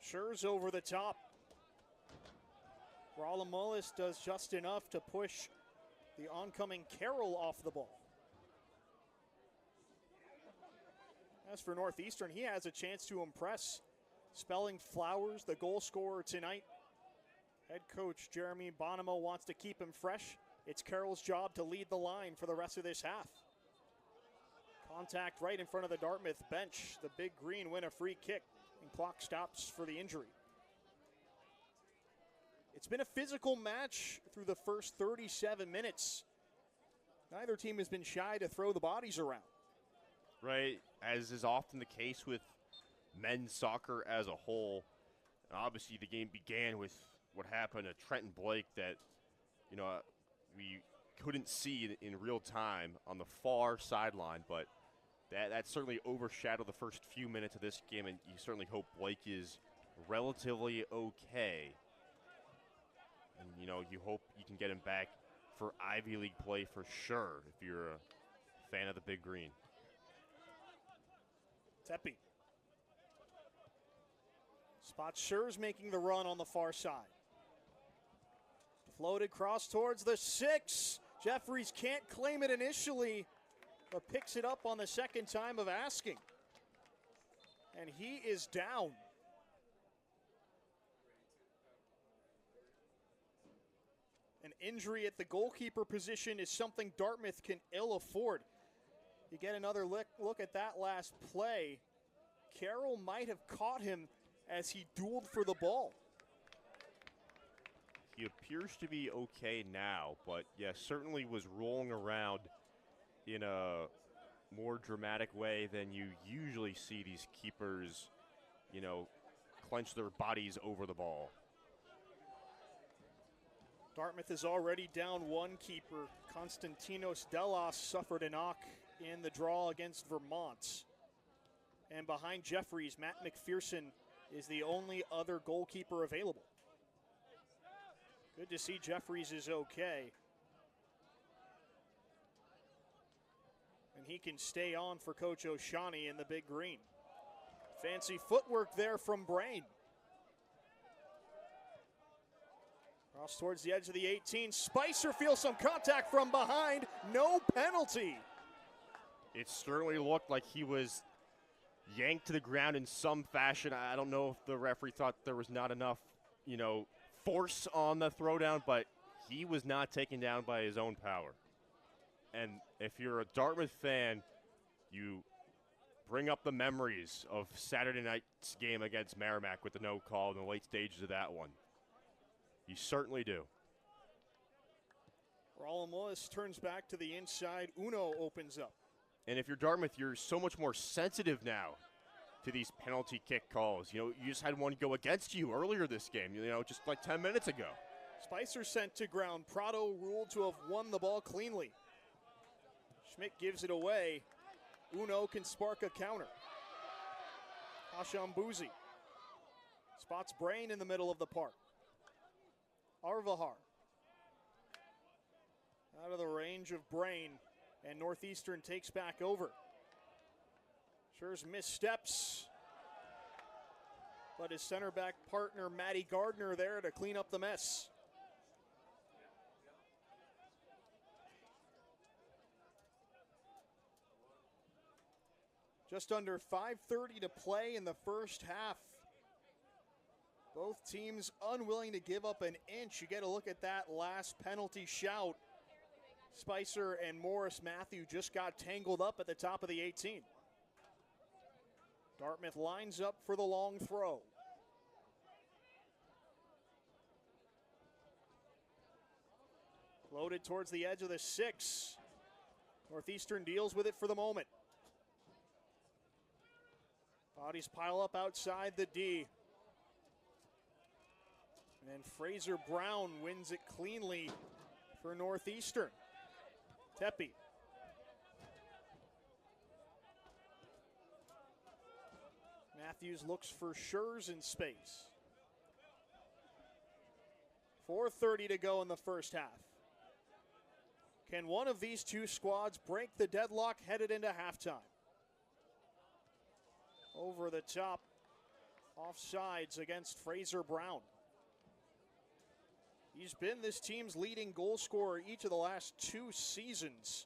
Schurz over the top. Ralamulis does just enough to push the oncoming Carroll off the ball. As for Northeastern, he has a chance to impress. Spelling Flowers, the goal scorer tonight. Head coach Jeremy Bonimo wants to keep him fresh. It's Carroll's job to lead the line for the rest of this half. Contact right in front of the Dartmouth bench. The Big Green win a free kick, and clock stops for the injury. It's been a physical match through the first 37 minutes. Neither team has been shy to throw the bodies around. Right, as is often the case with men's soccer as a whole. And obviously, the game began with what happened to Trenton Blake that, we couldn't see in real time on the far sideline, but that certainly overshadowed the first few minutes of this game, and you certainly hope Blake is relatively okay. And, you hope you can get him back for Ivy League play for sure if you're a fan of the Big Green. Tepe. Spot Schurz making the run on the far side. Floated cross towards the 6. Jeffries can't claim it initially, but picks it up on the second time of asking. And he is down. An injury at the goalkeeper position is something Dartmouth can ill afford. You get another look at that last play. Carroll might have caught him as he dueled for the ball. He appears to be okay now, but certainly was rolling around in a more dramatic way than you usually see these keepers, clench their bodies over the ball. Dartmouth is already down one keeper. Konstantinos Delos suffered a knock in the draw against Vermont. And behind Jeffries, Matt McPherson is the only other goalkeeper available. Good to see Jeffries is okay. And he can stay on for Coach O'Shaughnessy in the Big Green. Fancy footwork there from Brain. Cross towards the edge of the 18. Spicer feels some contact from behind. No penalty. It certainly looked like he was yanked to the ground in some fashion. I don't know if the referee thought there was not enough, force on the throwdown, but he was not taken down by his own power. And if you're a Dartmouth fan, you bring up the memories of Saturday night's game against Merrimack with the no call in the late stages of that one. You certainly do. Ralamulis turns back to the inside. Uno opens up. And if you're Dartmouth, you're so much more sensitive now to these penalty kick calls. You just had one go against you earlier this game, just like 10 minutes ago. Spicer sent to ground. Prado ruled to have won the ball cleanly. Schmidt gives it away. Uno can spark a counter. Ashambuzi spots Brain in the middle of the park. Arvahar out of the range of Brain, and Northeastern takes back over. Sure's missteps, but his center back partner Matty Gardner there to clean up the mess. Just under 5:30 to play in the first half. Both teams unwilling to give up an inch. You get a look at that last penalty shout. Spicer and Morris Matthew just got tangled up at the top of the 18. Dartmouth lines up for the long throw. Loaded towards the edge of the 6. Northeastern deals with it for the moment. Bodies pile up outside the D. And then Fraser Brown wins it cleanly for Northeastern. Tepe. Matthews looks for Schurz in space. 4:30 to go in the first half. Can one of these two squads break the deadlock headed into halftime? Over the top, offsides against Fraser Brown. He's been this team's leading goal scorer each of the last 2 seasons.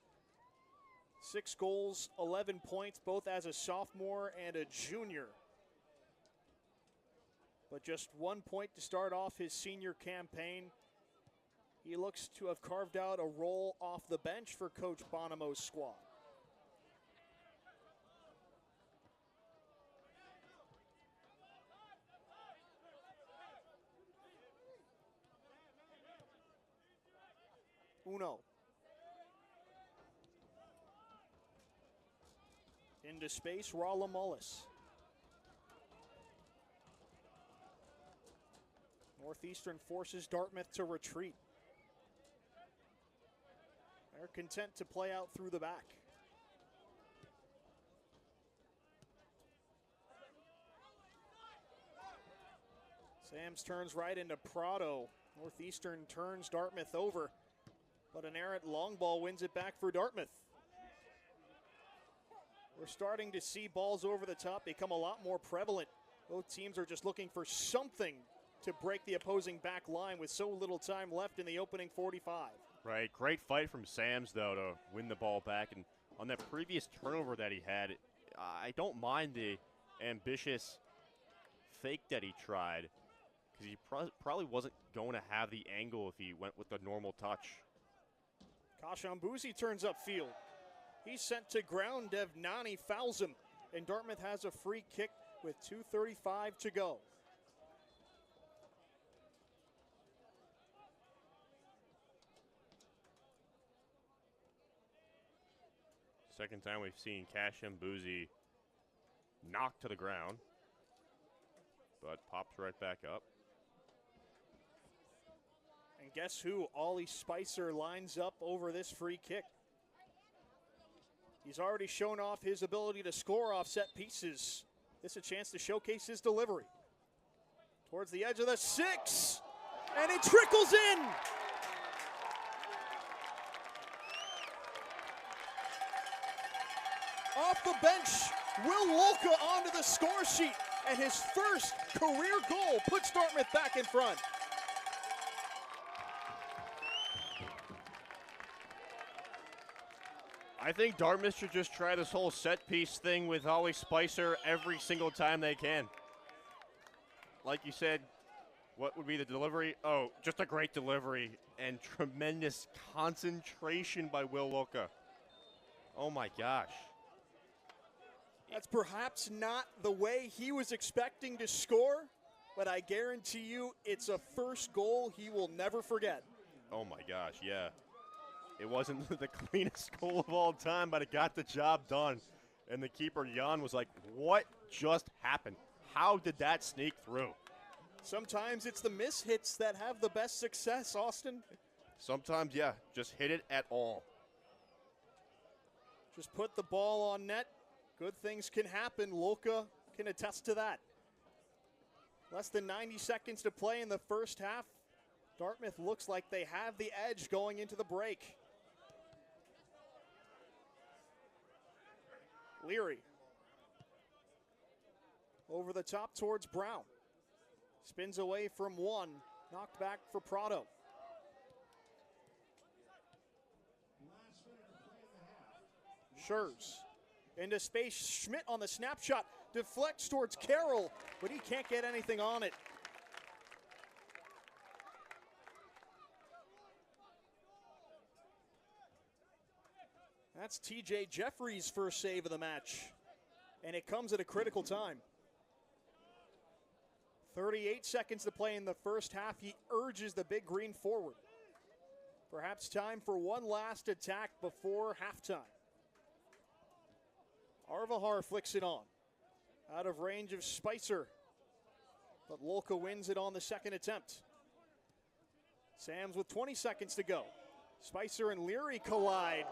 6 goals, 11 points, both as a sophomore and a junior. But just 1 point to start off his senior campaign. He looks to have carved out a role off the bench for Coach Bonomo's squad. Uno. Into space, Rala Mullis. Northeastern forces Dartmouth to retreat. They're content to play out through the back. Sams turns right into Prado. Northeastern turns Dartmouth over, but an errant long ball wins it back for Dartmouth. We're starting to see balls over the top become a lot more prevalent. Both teams are just looking for something to break the opposing back line with so little time left in the opening 45. Right, great fight from Sams, though, to win the ball back. And on that previous turnover that he had, I don't mind the ambitious fake that he tried, because he probably wasn't going to have the angle if he went with the normal touch. Kashambuzi turns upfield. He's sent to ground. Devnani fouls him, and Dartmouth has a free kick with 2:35 to go. Second time we've seen Kashambuzi knocked to the ground, but pops right back up. And guess who? Ollie Spicer lines up over this free kick. He's already shown off his ability to score off set pieces. This is a chance to showcase his delivery. Towards the edge of the 6, and it trickles in. Off the bench, Will Wolka onto the score sheet, and his first career goal puts Dartmouth back in front. I think Dartmouth should just try this whole set piece thing with Ollie Spicer every single time they can. Like you said, what would be the delivery? Oh, just a great delivery and tremendous concentration by Will Wolka. Oh my gosh. That's perhaps not the way he was expecting to score, but I guarantee you it's a first goal he will never forget. Oh my gosh, yeah. It wasn't the cleanest goal of all time, but it got the job done. And the keeper, Jan, was like, what just happened? How did that sneak through? Sometimes it's the miss hits that have the best success, Austin. Sometimes, yeah, just hit it at all. Just put the ball on net. Good things can happen. Loka can attest to that. Less than 90 seconds to play in the first half. Dartmouth looks like they have the edge going into the break. Leary. Over the top towards Brown. Spins away from one. Knocked back for Prado. Schurz into space. Schmidt on the snapshot. Deflects towards Carroll, but he can't get anything on it. That's TJ Jeffries' first save of the match, and it comes at a critical time. 38 seconds to play in the first half. He urges the Big Green forward. Perhaps time for one last attack before halftime. Arvahar flicks it on. Out of range of Spicer, but Lolka wins it on the second attempt. Sams with 20 seconds to go. Spicer and Leary collide,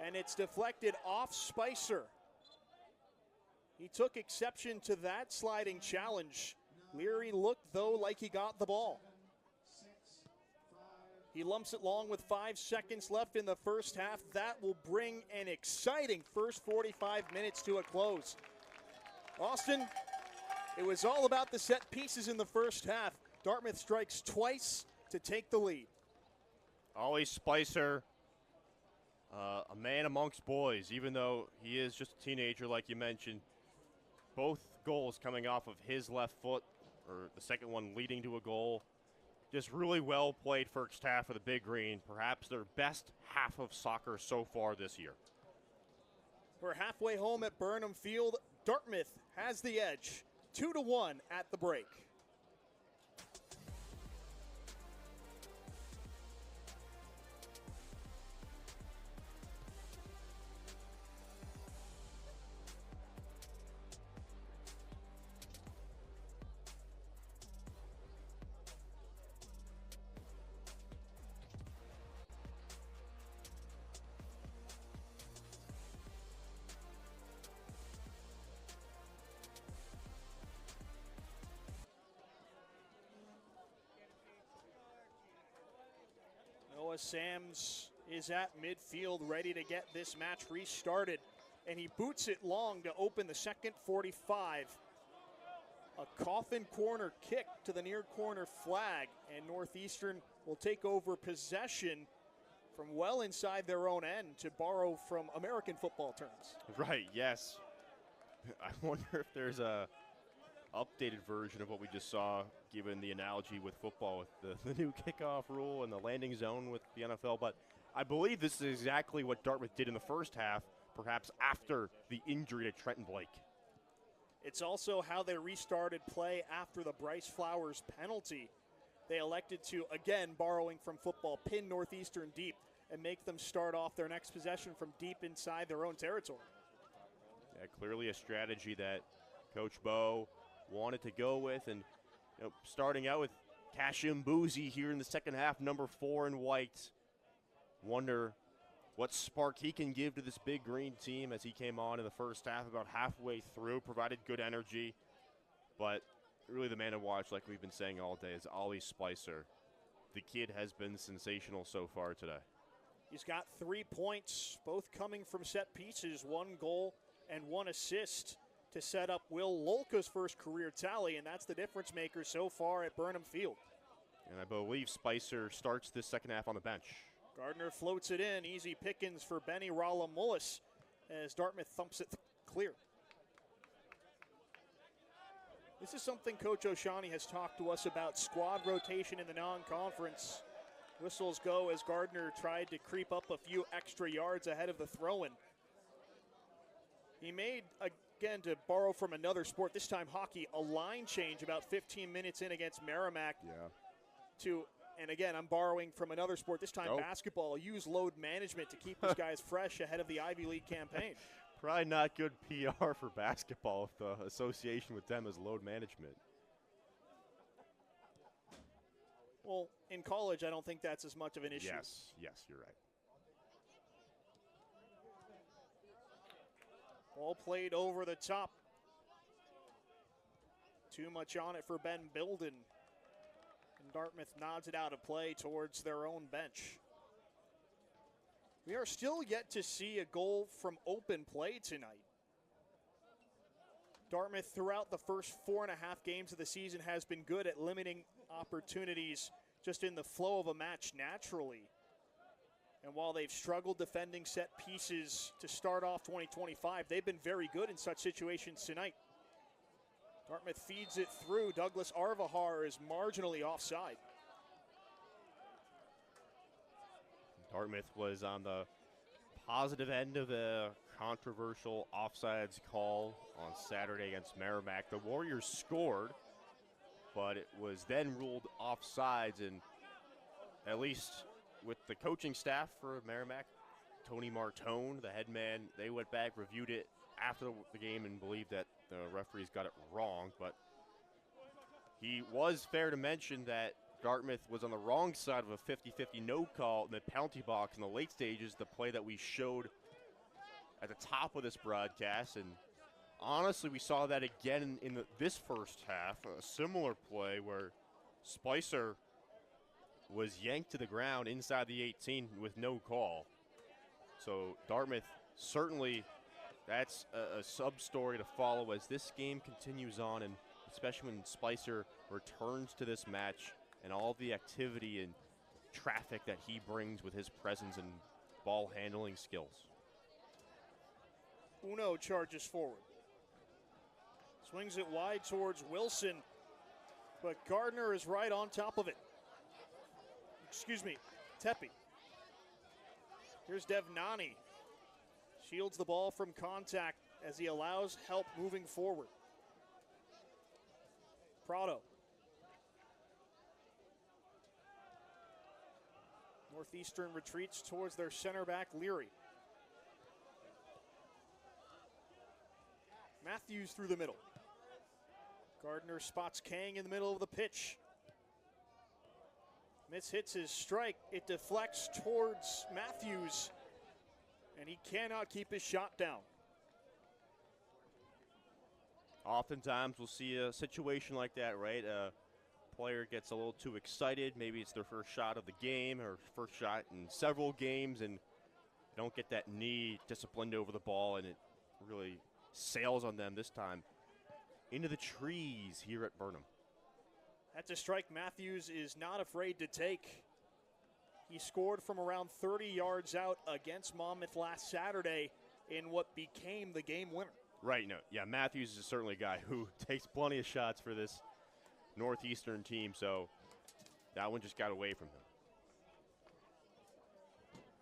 and it's deflected off Spicer. He took exception to that sliding challenge. Leary looked, though, like he got the ball. He lumps it long with 5 seconds left in the first half. That will bring an exciting first 45 minutes to a close. Austin, it was all about the set pieces in the first half. Dartmouth strikes twice to take the lead. Always Spicer, a man amongst boys, even though he is just a teenager, like you mentioned. Both goals coming off of his left foot, or the second one leading to a goal. Just really well played first half of the Big Green. Perhaps their best half of soccer so far this year. We're halfway home at Burnham Field. Dartmouth has the edge, 2-1 at the break. Sams is at midfield, ready to get this match restarted, and he boots it long to open the second 45. A coffin corner kick to the near corner flag, and Northeastern will take over possession from well inside their own end, to borrow from American football terms. Right, yes. I wonder if there's a updated version of what we just saw, given the analogy with football, with the new kickoff rule and the landing zone with the NFL. But I believe this is exactly what Dartmouth did in the first half, perhaps after the injury to Trenton Blake. It's also how they restarted play after the Bryce Flowers penalty. They elected to, again, borrowing from football, pin Northeastern deep and make them start off their next possession from deep inside their own territory. Yeah, clearly a strategy that Coach Bo wanted to go with, and starting out with Kashim Boozy here in the second half, number 4 in white. Wonder what spark he can give to this Big Green team as he came on in the first half, about halfway through, provided good energy. But really the man to watch, like we've been saying all day, is Ollie Spicer. The kid has been sensational so far today. He's got 3 points, both coming from set pieces, 1 goal and 1 assist to set up Will Lolka's first career tally, and that's the difference maker so far at Burnham Field. And I believe Spicer starts this second half on the bench. Gardner floats it in. Easy pickings for Benny Rala-Mullis as Dartmouth thumps it clear. This is something Coach O'Shaughnessy has talked to us about, squad rotation in the non-conference. Whistles go as Gardner tried to creep up a few extra yards ahead of the throw-in. He made, again, to borrow from another sport, this time hockey, a line change about 15 minutes in against Merrimack. Yeah. And again, I'm borrowing from another sport, this time basketball, use load management to keep these guys fresh ahead of the Ivy League campaign. Probably not good PR for basketball if the association with them is load management. Well, in college, I don't think that's as much of an issue. Yes, you're right. Ball played over the top. Too much on it for Ben Bilden. And Dartmouth nods it out of play towards their own bench. We are still yet to see a goal from open play tonight. Dartmouth, throughout the first 4.5 games of the season, has been good at limiting opportunities just in the flow of a match naturally. And while they've struggled defending set pieces to start off 2025, they've been very good in such situations tonight. Dartmouth feeds it through. Douglas Arvahar is marginally offside. Dartmouth was on the positive end of a controversial offsides call on Saturday against Merrimack. The Warriors scored, but it was then ruled offsides, and at least with the coaching staff for Merrimack, Tony Martone, the head man, they went back, reviewed it after the game and believed that the referees got it wrong. But he was fair to mention that Dartmouth was on the wrong side of a 50-50 no call in the penalty box in the late stages, the play that we showed at the top of this broadcast. And honestly, we saw that again in this first half, a similar play where Spicer was yanked to the ground inside the 18 with no call. So Dartmouth, certainly that's a sub-story to follow as this game continues on, and especially when Spicer returns to this match and all the activity and traffic that he brings with his presence and ball handling skills. Uno charges forward. Swings it wide towards Wilson, but Gardner is right on top of it. Excuse me, Tepe. Here's Devnani. Shields the ball from contact as he allows help moving forward. Prado. Northeastern retreats towards their center back, Leary. Matthews through the middle. Gardner spots Kang in the middle of the pitch. Miss hits his strike. It deflects towards Matthews, and he cannot keep his shot down. Oftentimes we'll see a situation like that, right? A player gets a little too excited. Maybe it's their first shot of the game or first shot in several games, and don't get that knee disciplined over the ball, and it really sails on them this time. Into the trees here at Burnham. That's a strike Matthews is not afraid to take. He scored from around 30 yards out against Monmouth last Saturday in what became the game winner. Right, no, yeah, Matthews is certainly a guy who takes plenty of shots for this Northeastern team, so that one just got away from him.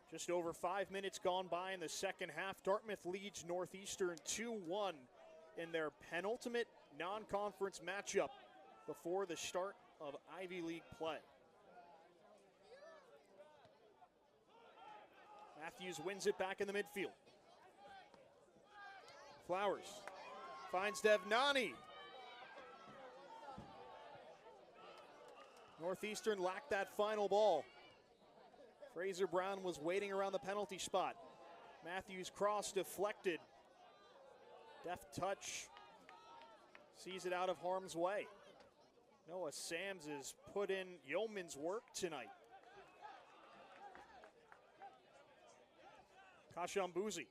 Just over 5 minutes gone by in the second half. Dartmouth leads Northeastern 2-1 in their penultimate non-conference matchup before the start of Ivy League play. Matthews wins it back in the midfield. Flowers finds Devnani. Northeastern lacked that final ball. Fraser Brown was waiting around the penalty spot. Matthews cross deflected. Deft touch. Sees it out of harm's way. Noah Sams has put in yeoman's work tonight. Kashambuzi.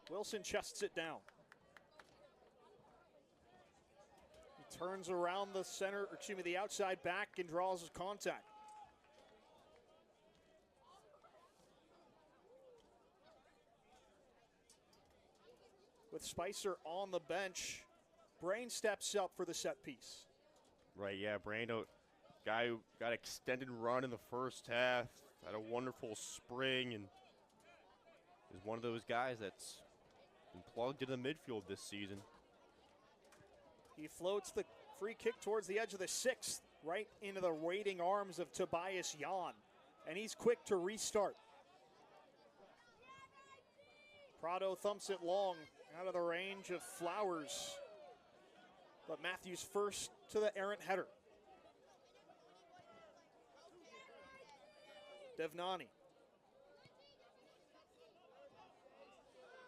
Wilson chests it down. He turns around the center, the outside back and draws his contact. With Spicer on the bench, Brain steps up for the set piece. Right, yeah, Brando, guy who got extended run in the first half, had a wonderful spring, and is one of those guys that's been plugged into the midfield this season. He floats the free kick towards the edge of the sixth, right into the waiting arms of Tobias Jan, and he's quick to restart. Prado thumps it long, out of the range of Flowers. But Matthews first to the errant header. Devnani.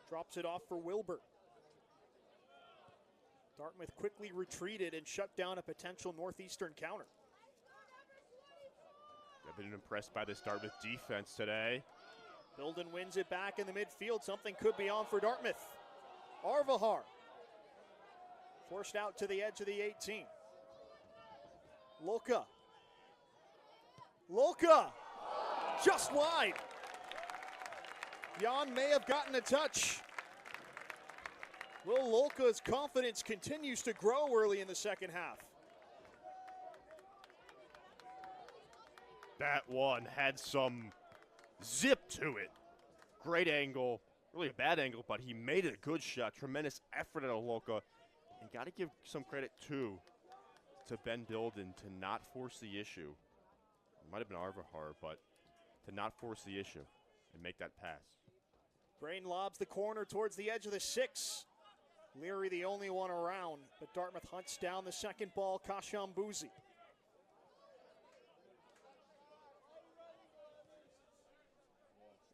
Drops it off for Wilbur. Dartmouth quickly retreated and shut down a potential Northeastern counter. I've been impressed by this Dartmouth defense today. Bilden wins it back in the midfield. Something could be on for Dartmouth. Arvahar forced out to the edge of the 18. Lolka. Just wide. Jan may have gotten a touch. Will Lolka's confidence continues to grow early in the second half. That one had some zip to it. Great angle, really a bad angle, but he made it a good shot. Tremendous effort out of Lolka. And got to give some credit, too, to Ben Bilden to not force the issue. It might have been Arvahar, but to not force the issue and make that pass. Brain lobs the corner towards the edge of the 6. Leary the only one around, but Dartmouth hunts down the second ball. Kashambuzi.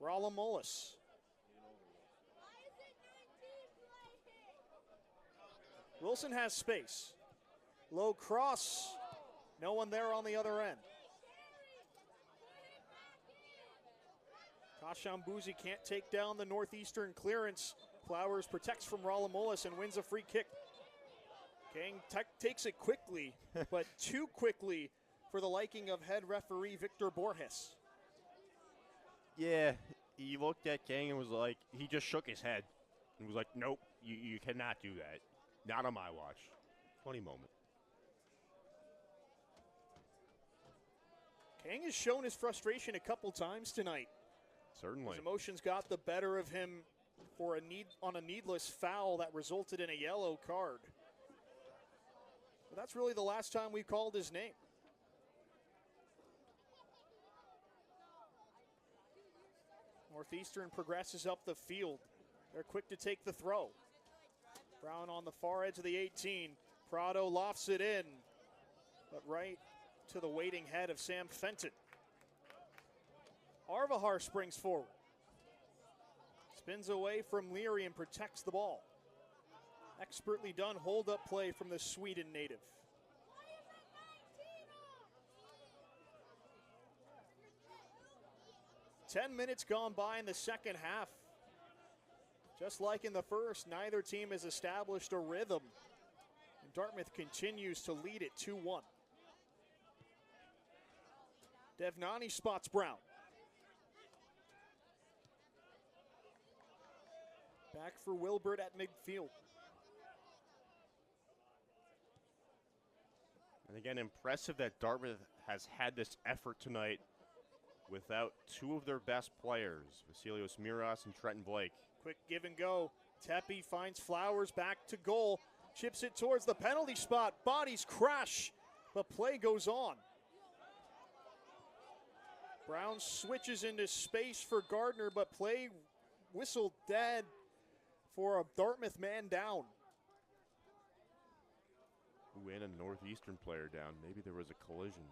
Ralamolis. Wilson has space. Low cross. No one there on the other end. Kashambuzi can't take down the Northeastern clearance. Flowers protects from Ralamolis and wins a free kick. King takes it quickly, but too quickly for the liking of head referee Victor Borges. Yeah, he looked at King and was like, he just shook his head and was like, nope, you cannot do that. Not on my watch. Funny moment. King has shown his frustration a couple times tonight. Certainly. His emotions got the better of him for on a needless foul that resulted in a yellow card. But that's really the last time we called his name. Northeastern progresses up the field. They're quick to take the throw. Brown on the far edge of the 18. Prado lofts it in, but right to the waiting head of Sam Fenton. Arvahar springs forward. Spins away from Leary and protects the ball. Expertly done hold-up play from the Sweden native. Ten minutes gone by in the second half. Just like in the first, neither team has established a rhythm. And Dartmouth continues to lead it 2-1. Devnani spots Brown. Back for Wilbert at midfield. And again, impressive that Dartmouth has had this effort tonight without two of their best players, Vasilios Miras and Trenton Blake. Quick give and go. Tepe finds Flowers back to goal. Chips it towards the penalty spot. Bodies crash, but play goes on. Brown switches into space for Gardner, but play whistled dead for a Dartmouth man down. Ooh, and a Northeastern player down. Maybe there was a collision.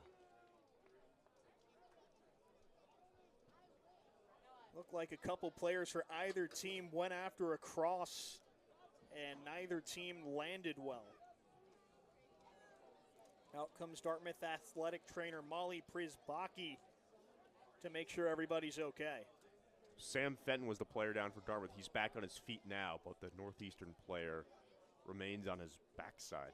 Looked like a couple players for either team went after a cross, and neither team landed well. Out comes Dartmouth athletic trainer Molly Prisbaki to make sure everybody's okay. Sam Fenton was the player down for Dartmouth. He's back on his feet now, but the Northeastern player remains on his backside.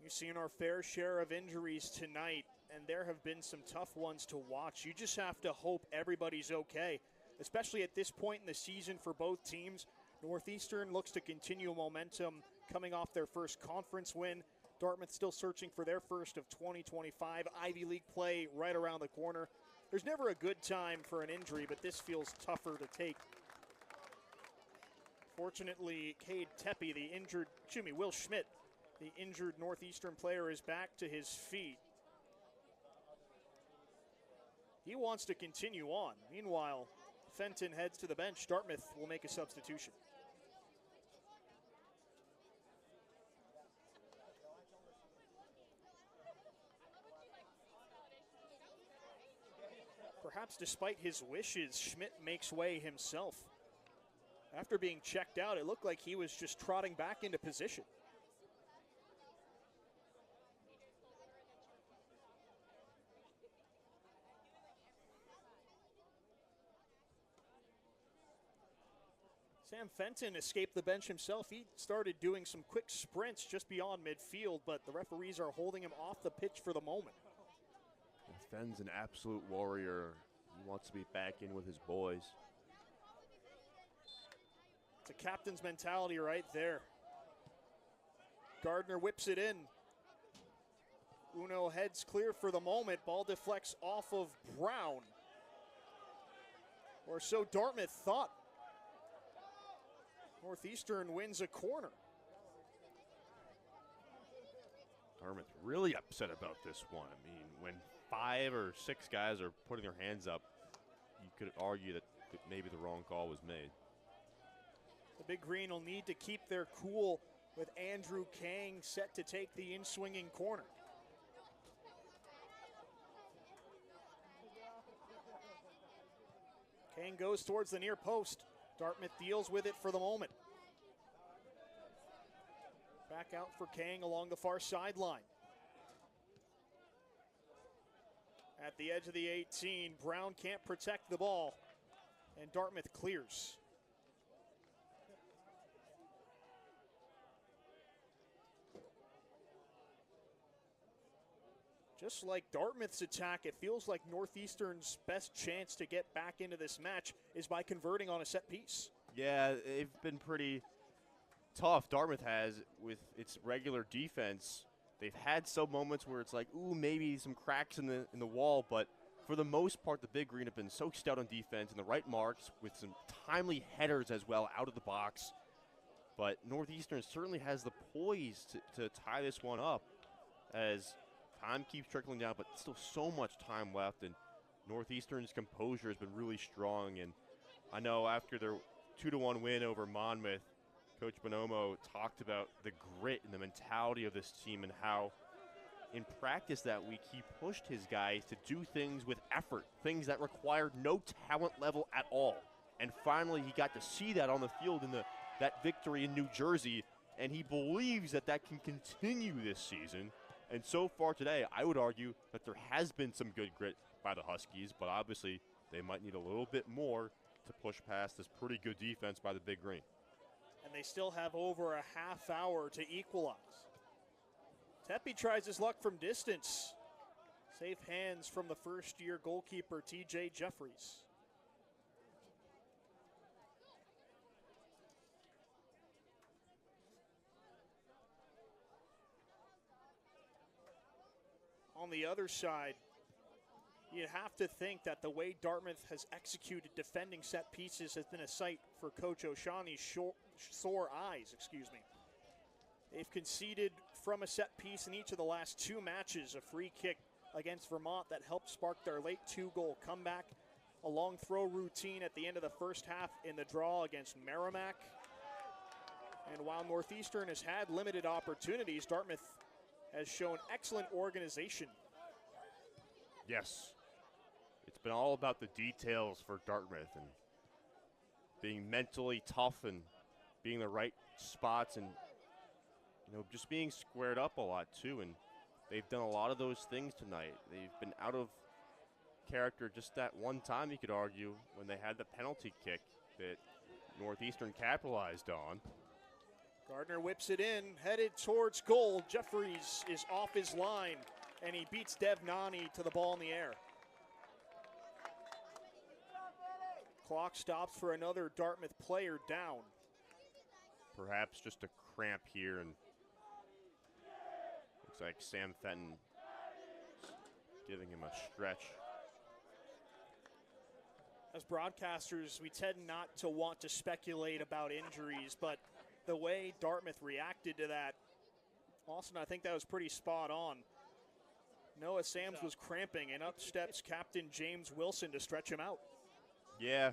You've seen our fair share of injuries tonight, and there have been some tough ones to watch. You just have to hope everybody's okay, especially at this point in the season for both teams. Northeastern looks to continue momentum coming off their first conference win. Dartmouth still searching for their first of 2025. Ivy League play right around the corner. There's never a good time for an injury, but this feels tougher to take. Fortunately, Will Schmidt, the injured Northeastern player, is back to his feet. He wants to continue on. Meanwhile, Fenton heads to the bench. Dartmouth will make a substitution. perhaps despite his wishes, Schmidt makes way himself. After being checked out, it looked like he was just trotting back into position. Sam Fenton escaped the bench himself. He started doing some quick sprints just beyond midfield, but the referees are holding him off the pitch for the moment. Fenn's an absolute warrior. He wants to be back in with his boys. It's a captain's mentality right there. Gardner whips it in. Uno heads clear for the moment. Ball deflects off of Brown. Or so Dartmouth thought. Northeastern wins a corner. Dartmouth really upset about this one. I mean, when 5 or 6 guys are putting their hands up, you could argue that maybe the wrong call was made. The Big Green will need to keep their cool with Andrew Kang set to take the in-swinging corner. Kang goes towards the near post. Dartmouth deals with it for the moment. Back out for Kang along the far sideline. At the edge of the 18, Brown can't protect the ball, and Dartmouth clears. Just like Dartmouth's attack, it feels like Northeastern's best chance to get back into this match is by converting on a set piece. Yeah, they've been pretty tough. Dartmouth has with its regular defense. They've had some moments where it's like, ooh, maybe some cracks in the wall, but for the most part, the Big Green have been so stout on defense and the right marks with some timely headers as well out of the box. But Northeastern certainly has the poise to tie this one up as time keeps trickling down, but still so much time left, and Northeastern's composure has been really strong. And I know after their 2-1 win over Monmouth, Coach Bonomo talked about the grit and the mentality of this team and how in practice that week he pushed his guys to do things with effort, things that required no talent level at all. And finally he got to see that on the field in that victory in New Jersey, and he believes that that can continue this season. And so far today, I would argue that there has been some good grit by the Huskies, but obviously they might need a little bit more to push past this pretty good defense by the Big Green. And they still have over a half hour to equalize. Tepe tries his luck from distance. Safe hands from the first-year goalkeeper, TJ Jeffries. On the other side, you'd have to think that the way Dartmouth has executed defending set pieces has been a sight for Coach O'Shaughnessy's sore eyes. They've conceded from a set piece in each of the last 2 matches, a free kick against Vermont that helped spark their late 2-goal comeback, a long throw routine at the end of the first half in the draw against Merrimack. And while Northeastern has had limited opportunities, Dartmouth has shown excellent organization. Yes. It's been all about the details for Dartmouth and being mentally tough and being in the right spots and, just being squared up a lot too. And they've done a lot of those things tonight. They've been out of character just that one time, you could argue, when they had the penalty kick that Northeastern capitalized on. Gardner whips it in, headed towards goal. Jeffries is off his line, and he beats Dev Nani to the ball in the air. Clock stops for another Dartmouth player down. Perhaps just a cramp here, and looks like Sam Fenton giving him a stretch. As broadcasters, we tend not to want to speculate about injuries, but the way Dartmouth reacted to that, Austin, I think that was pretty spot on. Noah Sams was cramping, and up steps Captain James Wilson to stretch him out. Yeah.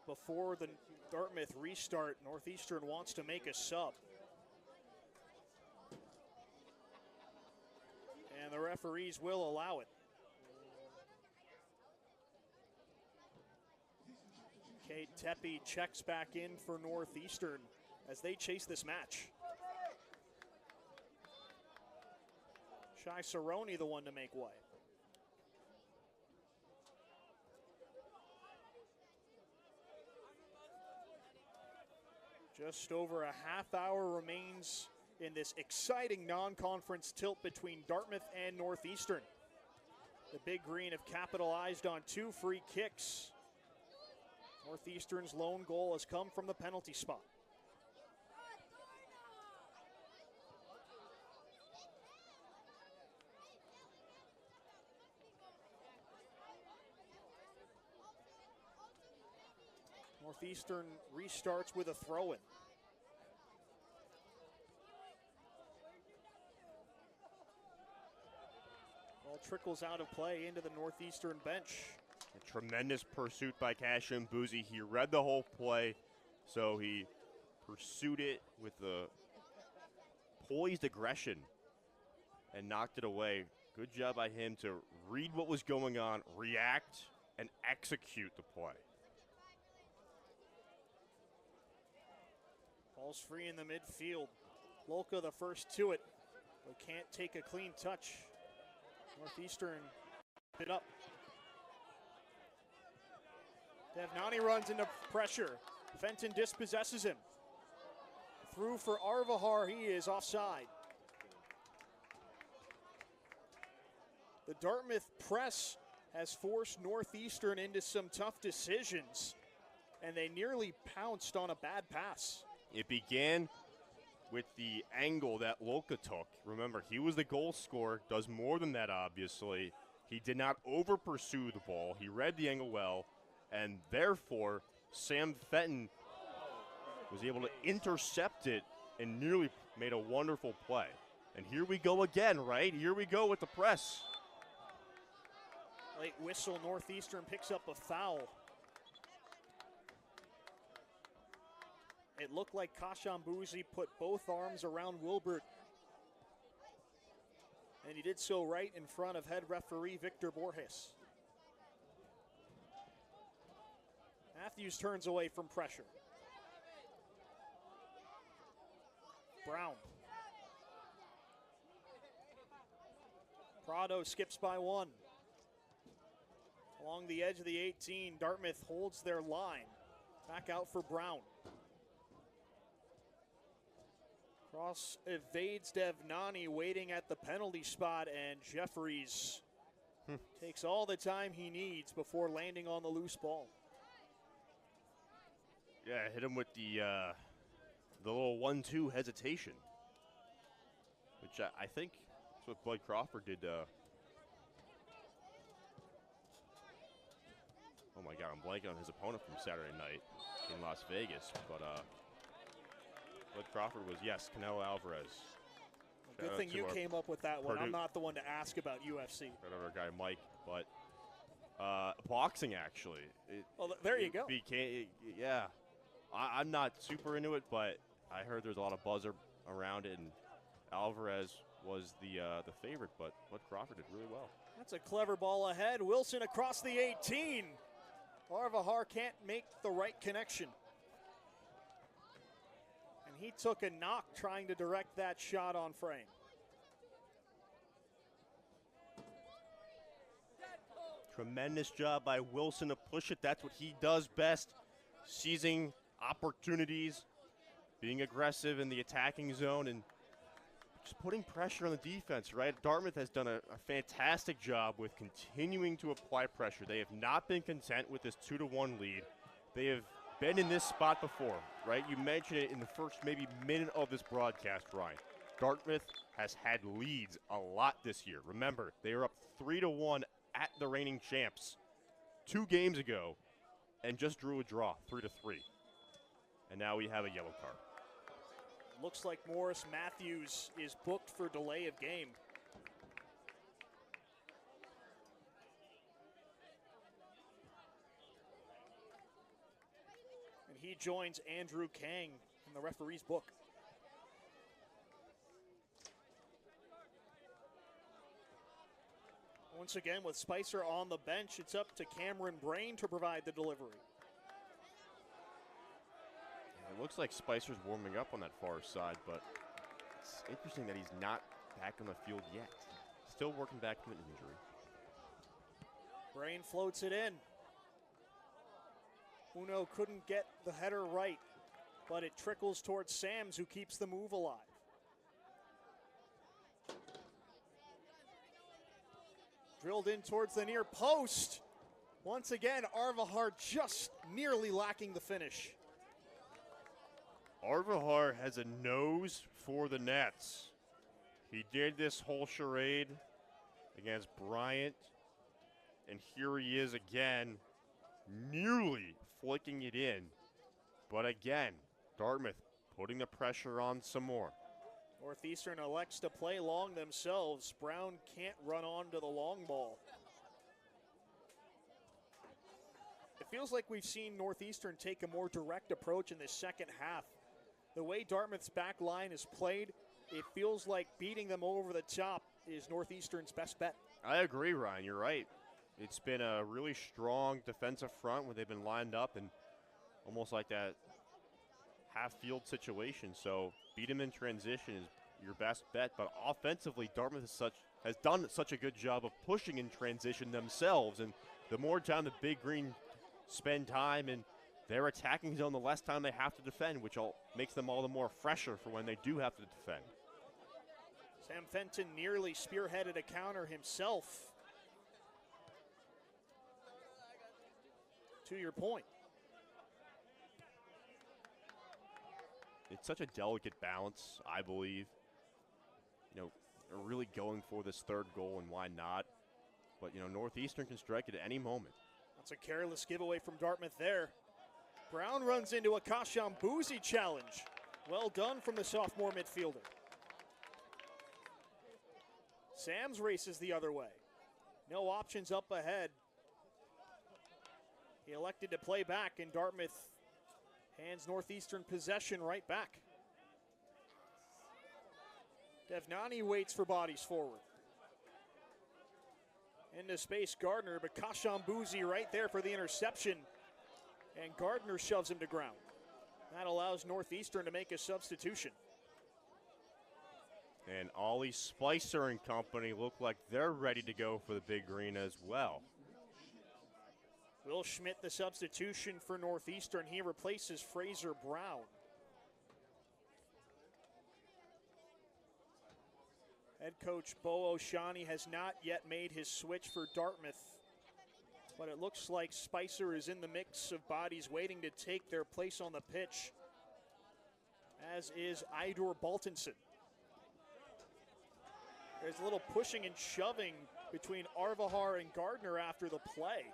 Before the Dartmouth restart, Northeastern wants to make a sub. referees will allow it. Kate Tepe checks back in for Northeastern as they chase this match. Shai Cerrone the one to make way. Just over a half hour remains in this exciting non-conference tilt between Dartmouth and Northeastern. The Big Green have capitalized on 2 free kicks. Northeastern's lone goal has come from the penalty spot. Northeastern restarts with a throw-in. Ball trickles out of play into the Northeastern bench. A tremendous pursuit by Kashim Boozy. He read the whole play, so he pursued it with the poised aggression and knocked it away. Good job by him to read what was going on, react, and execute the play. Ball's free in the midfield. Lolka the first to it, but can't take a clean touch. Northeastern it up. Devnani runs into pressure. Fenton dispossesses him. Through for Arvahar, he is offside. The Dartmouth press has forced Northeastern into some tough decisions, and they nearly pounced on a bad pass. It began with the angle that Lolka took. Remember, he was the goal scorer, does more than that, obviously. He did not over-pursue the ball. He read the angle well, and therefore, Sam Fenton was able to intercept it and nearly made a wonderful play. And here we go again, right? Here we go with the press. Late whistle, Northeastern picks up a foul. It looked like Kashambuzi put both arms around Wilbert. And he did so right in front of head referee Victor Borges. Matthews turns away from pressure. Brown. Prado skips by 1. Along the edge of the 18, Dartmouth holds their line. Back out for Brown. Cross evades Devnani, waiting at the penalty spot, and Jeffries takes all the time he needs before landing on the loose ball. Yeah, hit him with the little 1-2 hesitation, which I think that's what Bud Crawford did. Oh my God, I'm blanking on his opponent from Saturday night in Las Vegas, but Bud Crawford was, yes, Canelo Alvarez. Good thing you came up with that one. I'm not the one to ask about UFC. That other guy, Mike, but boxing actually. Well, there you go. Yeah, I'm not super into it, but I heard there's a lot of buzz around it, and Alvarez was the favorite, but Bud Crawford did really well. That's a clever ball ahead. Wilson across the 18. Arvahar can't make the right connection. And he took a knock trying to direct that shot on frame. Tremendous job by Wilson to push it. That's what he does best. Seizing opportunities, being aggressive in the attacking zone, and just putting pressure on the defense, right? Dartmouth has done a fantastic job with continuing to apply pressure. They have not been content with this 2-1 lead. They have been in this spot before, right? You mentioned it in the first maybe minute of this broadcast, Ryan. Dartmouth has had leads a lot this year. Remember, they are up 3-1 at the reigning champs 2 games ago and just drew a draw, 3-3. And now we have a yellow card. Looks like Morris Matthews is booked for delay of game. And he joins Andrew Kang in the referee's book. Once again, with Spicer on the bench, it's up to Cameron Brain to provide the delivery. It looks like Spicer's warming up on that far side, but it's interesting that he's not back on the field yet. Still working back from an injury. Brain floats it in. Uno couldn't get the header right, but it trickles towards Sams, who keeps the move alive. Drilled in towards the near post. Once again, Arvahar just nearly lacking the finish. Arvahar has a nose for the nets. He did this whole charade against Bryant, and here he is again, nearly flicking it in. But again, Dartmouth putting the pressure on some more. Northeastern elects to play long themselves. Brown can't run on to the long ball. It feels like we've seen Northeastern take a more direct approach in this second half. The way Dartmouth's back line is played, it feels like beating them over the top is Northeastern's best bet. I agree, Ryan. You're right. It's been a really strong defensive front where they've been lined up and almost like that half-field situation. So beat them in transition is your best bet. But offensively, Dartmouth has done such a good job of pushing in transition themselves. And the more time the Big Green spend time in their attacking zone, the less time they have to defend, which makes them all the more fresher for when they do have to defend. Sam Fenton nearly spearheaded a counter himself. To your point. It's such a delicate balance, I believe. You know, they're really going for this third goal, and why not? But, you know, Northeastern can strike it at any moment. That's a careless giveaway from Dartmouth there. Brown runs into a Kashambuzi challenge. Well done from the sophomore midfielder. Sams races the other way. No options up ahead. He elected to play back, and Dartmouth hands Northeastern possession right back. Devnani waits for bodies forward. Into space, Gardner, but Kashambuzi right there for the interception. And Gardner shoves him to ground. That allows Northeastern to make a substitution. And Ollie Spicer and company look like they're ready to go for the Big Green as well. Will Schmidt, the substitution for Northeastern. He replaces Fraser Brown. Head coach Bo O'Shaughnessy has not yet made his switch for Dartmouth, but it looks like Spicer is in the mix of bodies waiting to take their place on the pitch, as is Idor Baltinson. There's a little pushing and shoving between Arvahar and Gardner after the play.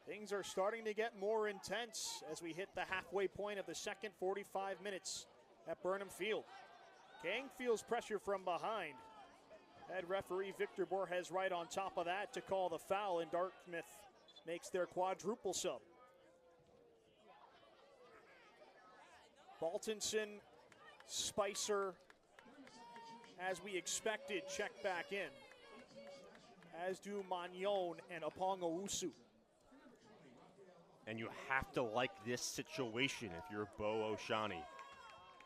Things are starting to get more intense as we hit the halfway point of the second 45 minutes at Burnham Field. Gang feels pressure from behind. Head referee Victor Borges right on top of that to call the foul, and Dartmouth makes their quadruple sub. Baltinson, Spicer, as we expected, check back in, as do Magnon and Apongawusu. And you have to like this situation if you're Bo O'Shaughnessy.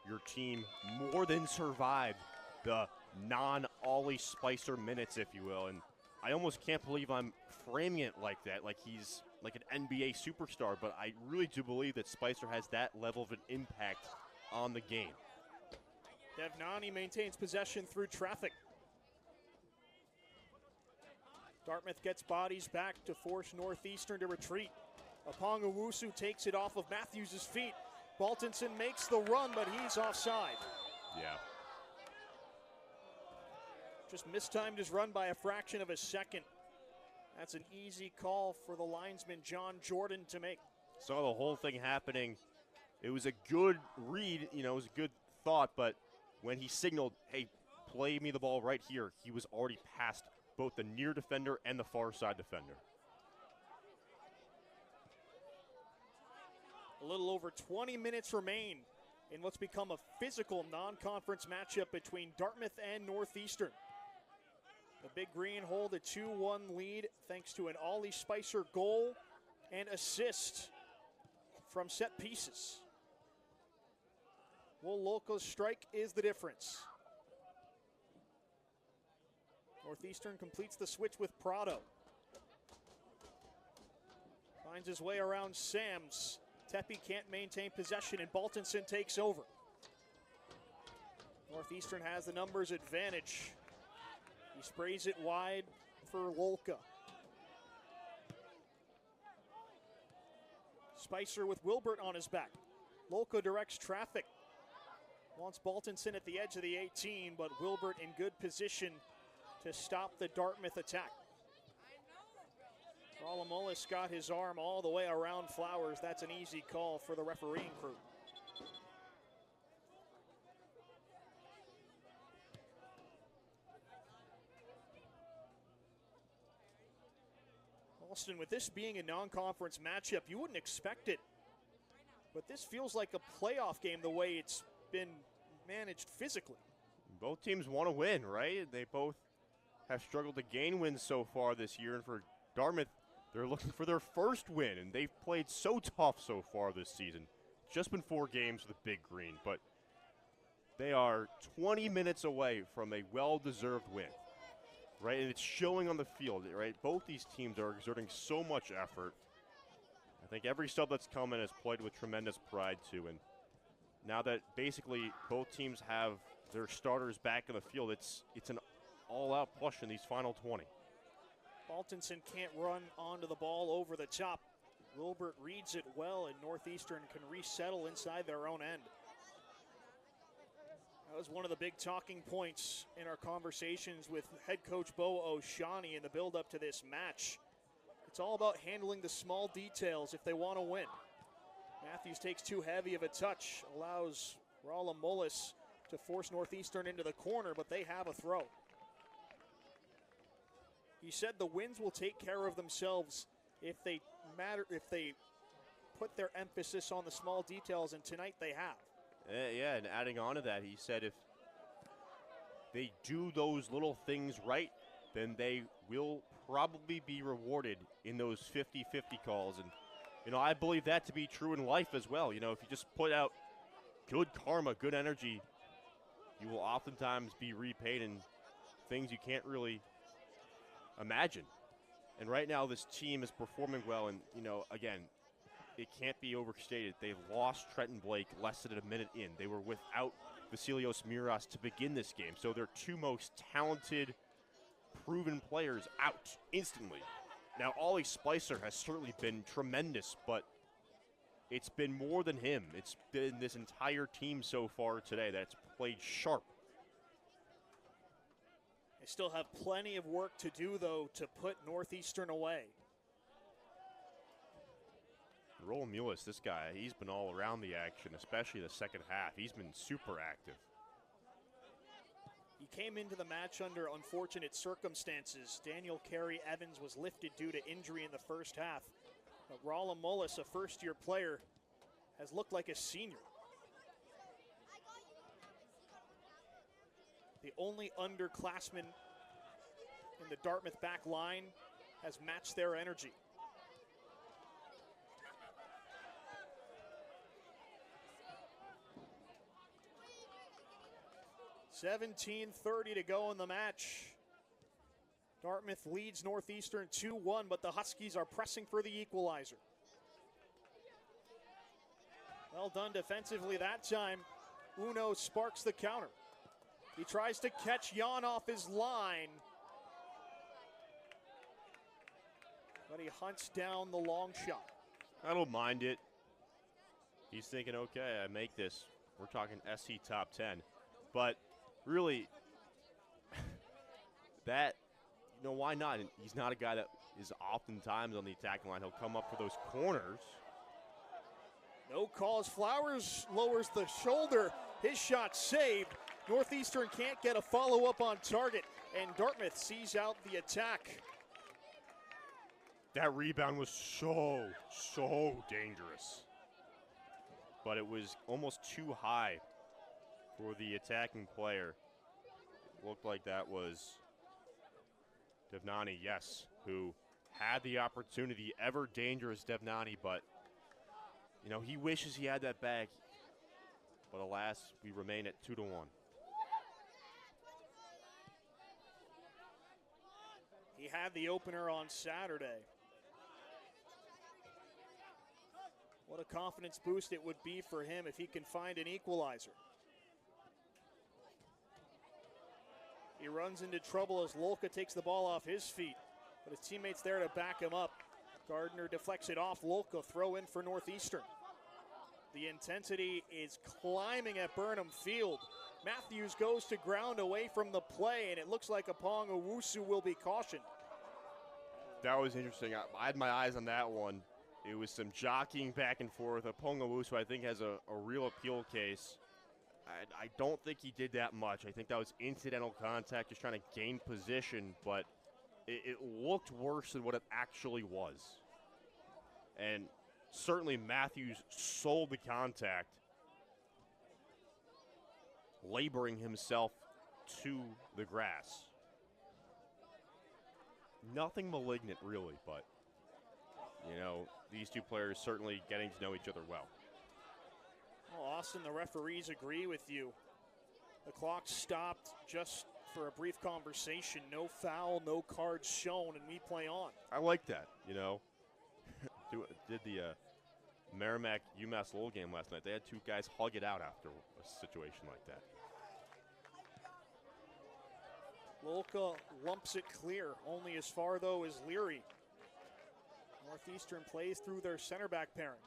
Your team more than survived the non-Ollie Spicer minutes, if you will. And I almost can't believe I'm framing it like that, like he's like an NBA superstar, but I really do believe that Spicer has that level of an impact on the game. Devnani maintains possession through traffic. Dartmouth gets bodies back to force Northeastern to retreat. Apongawusu takes it off of Matthews' feet. Baltinson makes the run, but he's offside. Yeah. Just mistimed his run by a fraction of a second. That's an easy call for the linesman, John Jordan, to make. Saw the whole thing happening. It was a good read, you know, it was a good thought, but when he signaled, hey, play me the ball right here, he was already past both the near defender and the far side defender. A little over 20 minutes remain in what's become a physical non-conference matchup between Dartmouth and Northeastern. The Big Green hold a 2-1 lead thanks to an Ollie Spicer goal and assist from set pieces. Wololka's strike is the difference. Northeastern completes the switch with Prado. Finds his way around Sams. Tepe can't maintain possession and Baltinson takes over. Northeastern has the numbers advantage. He sprays it wide for Lolka. Spicer with Wilbert on his back. Lolka directs traffic. Wants Baltinson at the edge of the 18, but Wilbert in good position to stop the Dartmouth attack. Ralamolis got his arm all the way around Flowers. That's an easy call for the refereeing crew. Alston, with this being a non-conference matchup, you wouldn't expect it. But this feels like a playoff game the way it's been managed physically. Both teams want to win, right? They both have struggled to gain wins so far this year. And for Dartmouth, they're looking for their first win. And they've played so tough so far this season. Just been 4 games with the Big Green. But they are 20 minutes away from a well-deserved win. Right, and it's showing on the field, right? Both these teams are exerting so much effort. I think every sub that's come in has played with tremendous pride, too. And now that basically both teams have their starters back in the field, it's an all-out push in these final 20. Baltinson can't run onto the ball over the top. Wilbert reads it well, and Northeastern can resettle inside their own end. That was one of the big talking points in our conversations with head coach Bo O'Shaughnessy in the build-up to this match. It's all about handling the small details if they want to win. Matthews takes too heavy of a touch, allows Ralamolis to force Northeastern into the corner, but they have a throw. He said the wins will take care of themselves if they put their emphasis on the small details, and tonight they have. Yeah, and adding on to that, he said if they do those little things right, then they will probably be rewarded in those 50-50 calls. And, you know, I believe that to be true in life as well. You know, if you just put out good karma, good energy, you will oftentimes be repaid in things you can't really imagine. And right now this team is performing well, and, you know, again, it can't be overstated. They've lost Trenton Blake less than a minute in. They were without Vasilios Miras to begin this game. So their 2 most talented, proven players out instantly. Now, Ollie Spicer has certainly been tremendous, but it's been more than him. It's been this entire team so far today that's played sharp. They still have plenty of work to do, though, to put Northeastern away. Roland Mullis, this guy, he's been all around the action, especially the second half. He's been super active. He came into the match under unfortunate circumstances. Daniel Carey Evans was lifted due to injury in the first half. But Roland Mullis, a first-year player, has looked like a senior. The only underclassman in the Dartmouth back line has matched their energy. $17:30 to go in the match. Dartmouth leads Northeastern 2-1, but the Huskies are pressing for the equalizer. Well done defensively that time. Uno sparks the counter. He tries to catch Jan off his line, but he hunts down the long shot. I don't mind it. He's thinking, okay, I make this. We're talking SC top 10. But really, that, you know, why not? He's not a guy that is oftentimes on the attacking line. He'll come up for those corners. No calls. Flowers lowers the shoulder. His shot saved. Northeastern can't get a follow-up on target, and Dartmouth sees out the attack. That rebound was so dangerous. But it was almost too high for the attacking player. It looked like that was Devnani, yes, who had the opportunity, ever dangerous Devnani, but, you know, he wishes he had that bag. But alas, we remain at 2-1. He had the opener on Saturday. What a confidence boost it would be for him if he can find an equalizer. He runs into trouble as Lolka takes the ball off his feet, but his teammate's there to back him up. Gardner deflects it off. Lolka throw in for Northeastern. The intensity is climbing at Burnham Field. Matthews goes to ground away from the play, and it looks like Apong Owusu will be cautioned. That was interesting. I had my eyes on that one. It was some jockeying back and forth. Apong Owusu, I think, has a real appeal case. I don't think he did that much. I think that was incidental contact, just trying to gain position, but it looked worse than what it actually was. And certainly Matthews sold the contact, laboring himself to the grass. Nothing malignant, really, but, you know, these two players certainly getting to know each other well. Well, Austin, the referees agree with you. The clock stopped just for a brief conversation. No foul, no cards shown, and we play on. I like that, you know. Did the Merrimack UMass Lowell game last night. They had two guys hug it out after a situation like that. Lolka lumps it clear. Only as far, though, as Leary. Northeastern plays through their center back pairing.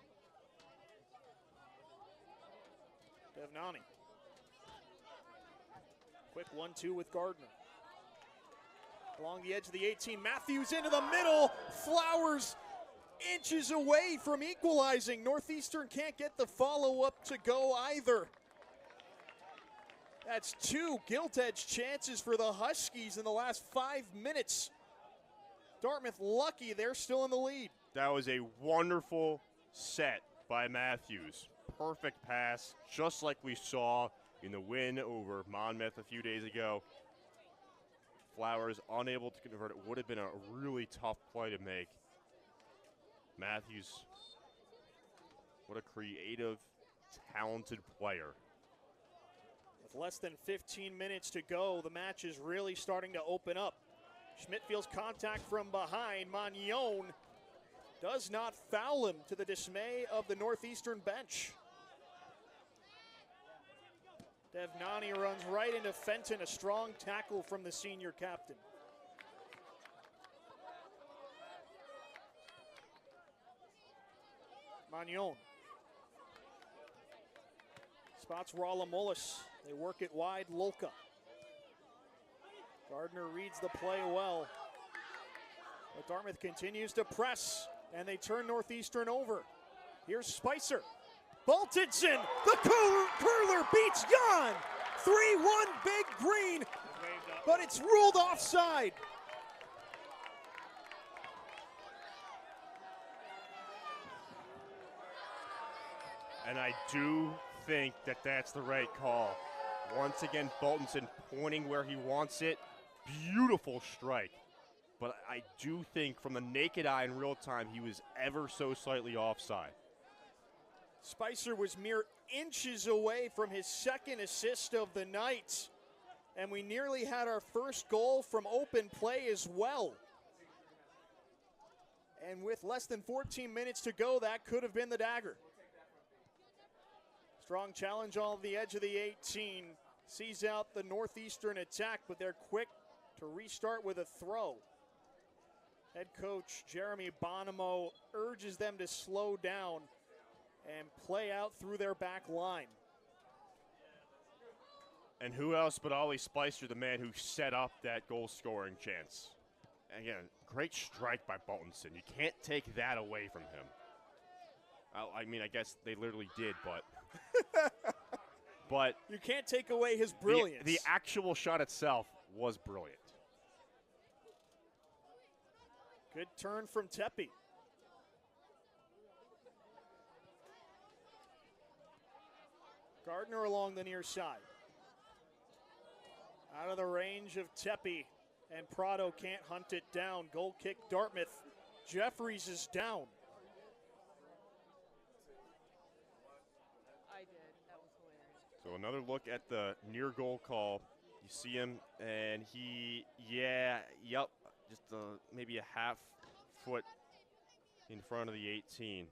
Devnani. Quick 1-2 with Gardner. Along the edge of the 18, Matthews into the middle. Flowers inches away from equalizing. Northeastern can't get the follow-up to go either. That's two gilt-edged chances for the Huskies in the last 5 minutes. Dartmouth lucky they're still in the lead. That was a wonderful set by Matthews. Perfect pass, just like we saw in the win over Monmouth a few days ago. Flowers unable to convert it. Would have been a really tough play to make. Matthews, what a creative, talented player. With less than 15 minutes to go, the match is really starting to open up. Schmidt feels contact from behind. Magnon does not foul him, to the dismay of the Northeastern bench. Devnani runs right into Fenton, a strong tackle from the senior captain. Magnon spots Rolla Mullis. They work it wide, Lolka. Gardner reads the play well. But Dartmouth continues to press, and they turn Northeastern over. Here's Spicer. Boltinson, the curler beats Jan. 3-1 Big Green, but it's ruled offside. And I do think that that's the right call. Once again, Boltinson pointing where he wants it. Beautiful strike. But I do think from the naked eye in real time, he was ever so slightly offside. Spicer was mere inches away from his second assist of the night. And we nearly had our first goal from open play as well. And with less than 14 minutes to go, that could have been the dagger. Strong challenge on the edge of the 18. Sees out the Northeastern attack, but they're quick to restart with a throw. Head coach Jeremy Bonomo urges them to slow down and play out through their back line. And who else but Ollie Spicer, the man who set up that goal-scoring chance. Again, great strike by Boltinson. You can't take that away from him. I mean, I guess they literally did, but... but you can't take away his brilliance. The actual shot itself was brilliant. Good turn from Tepe. Gardner along the near side. Out of the range of Tepe. and Prado can't hunt it down. Goal kick Dartmouth. Jeffries is down. I did. That was hilarious. So another look at the near goal call. You see him, and just maybe a half foot in front of the 18.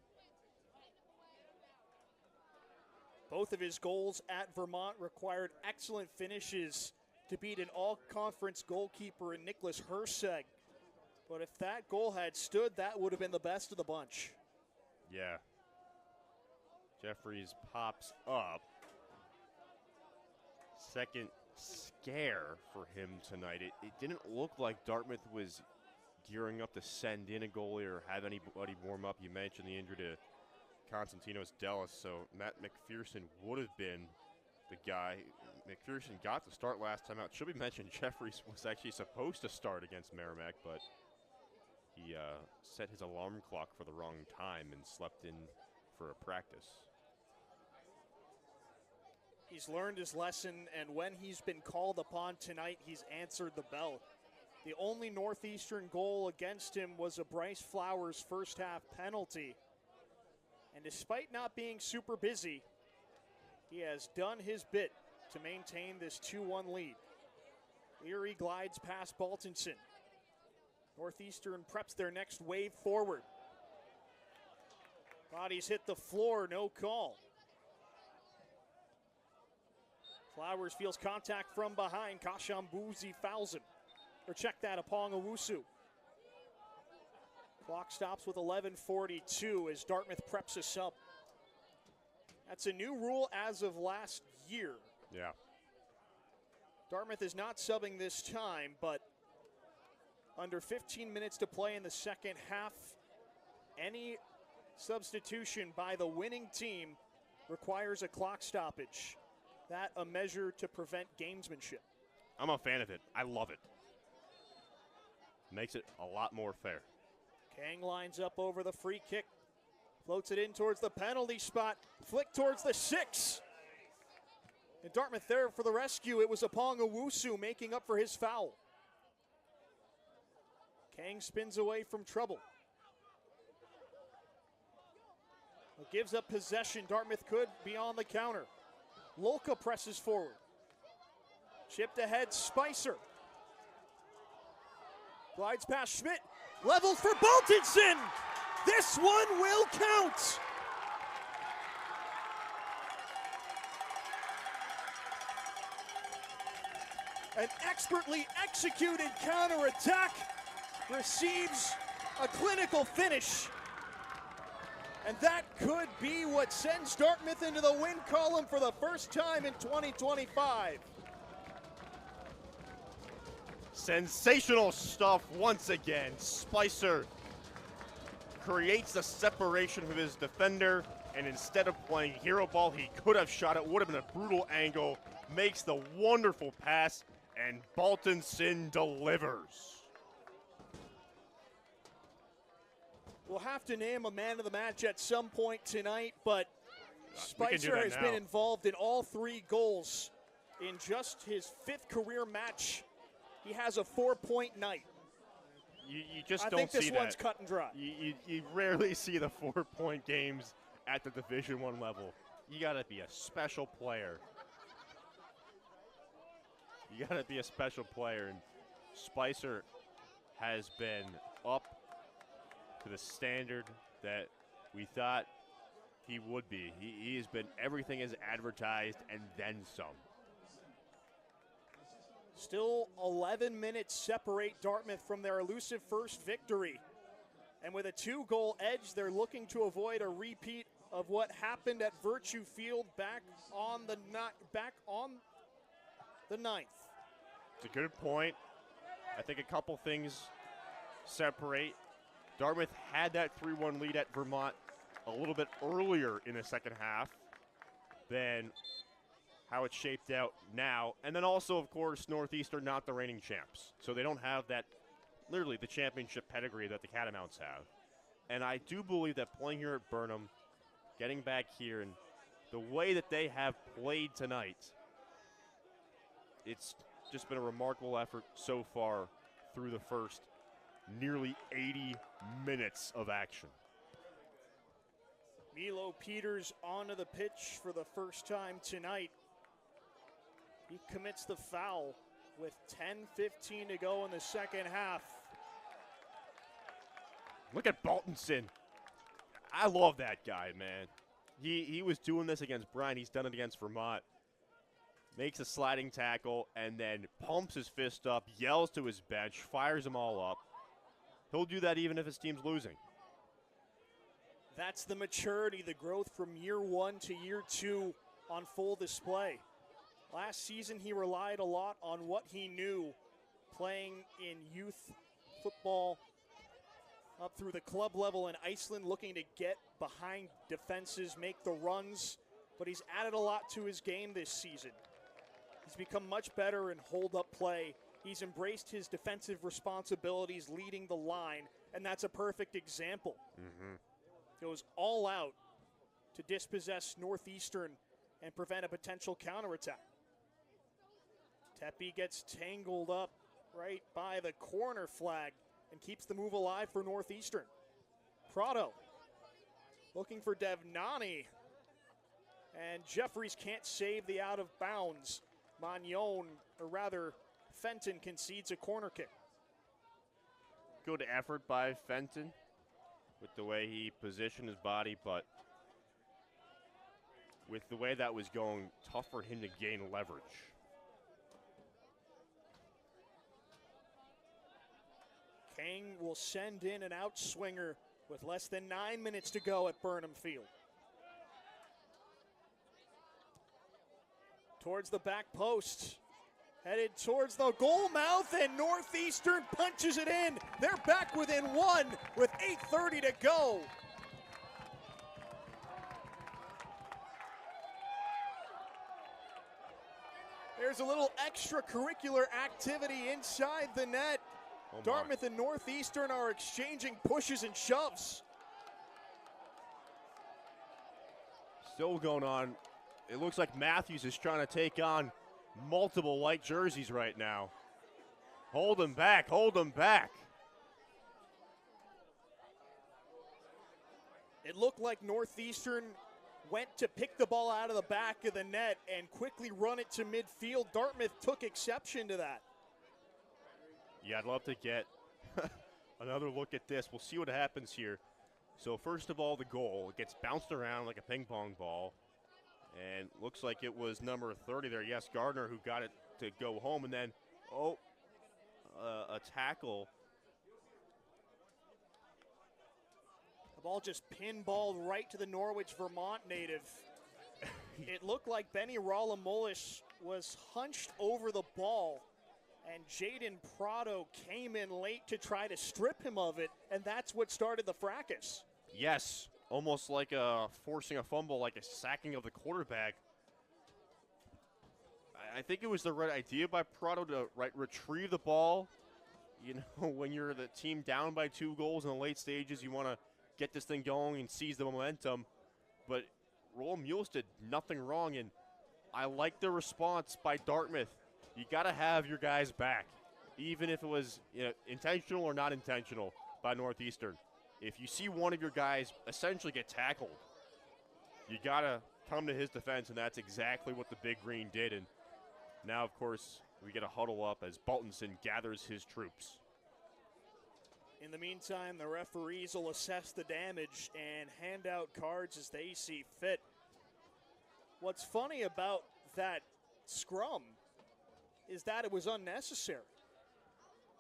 Both of his goals at Vermont required excellent finishes to beat an all-conference goalkeeper in Nicholas Herseg. But if that goal had stood, that would have been the best of the bunch. Yeah. Jeffries pops up. Second scare for him tonight. It didn't look like Dartmouth was gearing up to send in a goalie or have anybody warm up. You mentioned the injury to Konstantinos Delis, so Matt McPherson would have been the guy. McPherson got the start last time out. Should be mentioned, Jeffries was actually supposed to start against Merrimack, but he set his alarm clock for the wrong time and slept in for a practice. He's learned his lesson, and when he's been called upon tonight, he's answered the bell. The only Northeastern goal against him was a Bryce Flowers first half penalty. And despite not being super busy, he has done his bit to maintain this 2-1 lead. Leary glides past Baltinson. Northeastern preps their next wave forward. Bodies hit the floor, no call. Flowers feels contact from behind. Kashambuzi fouls him. Or check that, Apong Owusu. Clock stops with 11:42 as Dartmouth preps a sub. That's a new rule as of last year. Yeah. Dartmouth is not subbing this time, but under 15 minutes to play in the second half, any substitution by the winning team requires a clock stoppage. That a measure to prevent gamesmanship. I'm a fan of it. I love it. Makes it a lot more fair. Kang lines up over the free kick. Floats it in towards the penalty spot. Flick towards the 6. And Dartmouth there for the rescue. It was Apong Owusu making up for his foul. Kang spins away from trouble. Gives up possession. Dartmouth could be on the counter. Lolka presses forward. Chipped ahead, Spicer. Glides past Schmidt. Levels for Baltinson. This one will count. An expertly executed counterattack receives a clinical finish. And that could be what sends Dartmouth into the win column for the first time in 2025. Sensational stuff once again. Spicer creates the separation with his defender, and instead of playing hero ball, he could have shot it. Would have been a brutal angle. Makes the wonderful pass, and Baltinson delivers. We'll have to name a man of the match at some point tonight, but Spicer has been involved in all 3 goals. In just his 5th career match, he has a 4-point night. You just don't see that. I think this one's cut and dry. You rarely see the 4-point games at the Division I level. You got to be a special player. You got to be a special player, and Spicer has been up to the standard that we thought he would be. He has been everything as advertised and then some. Still 11 minutes separate Dartmouth from their elusive first victory. And with a 2-goal edge, they're looking to avoid a repeat of what happened at Virtue Field back on the 9th. It's a good point. I think a couple things separate. Dartmouth had that 3-1 lead at Vermont a little bit earlier in the second half than how it's shaped out now. And then also, of course, Northeastern not the reigning champs. So they don't have that, literally the championship pedigree that the Catamounts have. And I do believe that playing here at Burnham, getting back here, and the way that they have played tonight, it's just been a remarkable effort so far through the first nearly 80 minutes of action. Milo Peters onto the pitch for the first time tonight. He commits the foul with 10:15 to go in the second half. Look at Baltinson. I love that guy, man. He was doing this against Bryan. He's done it against Vermont. Makes a sliding tackle and then pumps his fist up, yells to his bench, fires them all up. He'll do that even if his team's losing. That's the maturity, the growth from year one to year two on full display. Last season, he relied a lot on what he knew playing in youth football up through the club level in Iceland, looking to get behind defenses, make the runs, but he's added a lot to his game this season. He's become much better in hold-up play. He's embraced his defensive responsibilities leading the line, and that's a perfect example. Goes all out to dispossess Northeastern and prevent a potential counterattack. Tepe gets tangled up right by the corner flag and keeps the move alive for Northeastern. Prado looking for Devnani, and Jeffries can't save the out of bounds. Magnon, or rather Fenton, concedes a corner kick. Good effort by Fenton with the way he positioned his body, but with the way that was going, tough for him to gain leverage. Kang will send in an outswinger with less than 9 minutes to go at Burnham Field. Towards the back post, headed towards the goal mouth, and Northeastern punches it in. They're back within one with 8:30 to go. There's a little extracurricular activity inside the net. Oh, Dartmouth and Northeastern are exchanging pushes and shoves. Still going on. It looks like Matthews is trying to take on multiple white jerseys right now. Hold him back, hold him back. It looked like Northeastern went to pick the ball out of the back of the net and quickly run it to midfield. Dartmouth took exception to that. Yeah, I'd love to get another look at this. We'll see what happens here. So first of all, the goal. It gets bounced around like a ping pong ball. And looks like it was number 30 there, yes, Gardner, who got it to go home. And then, a tackle. The ball just pinballed right to the Norwich, Vermont native. It looked like Benny Ralamulis was hunched over the ball, and Jaden Prado came in late to try to strip him of it, and that's what started the fracas. Yes, almost like forcing a fumble, like a sacking of the quarterback. I think it was the right idea by Prado to retrieve the ball. You know, when you're the team down by 2 goals in the late stages, you want to get this thing going and seize the momentum. But Roland Mules did nothing wrong, and I like the response by Dartmouth. You got to have your guys back, even if it was intentional or not intentional by Northeastern. If you see one of your guys essentially get tackled, you got to come to his defense, and that's exactly what the Big Green did. And now, of course, we get a huddle up as Baltinson gathers his troops. In the meantime, the referees will assess the damage and hand out cards as they see fit. What's funny about that scrum is that it was unnecessary.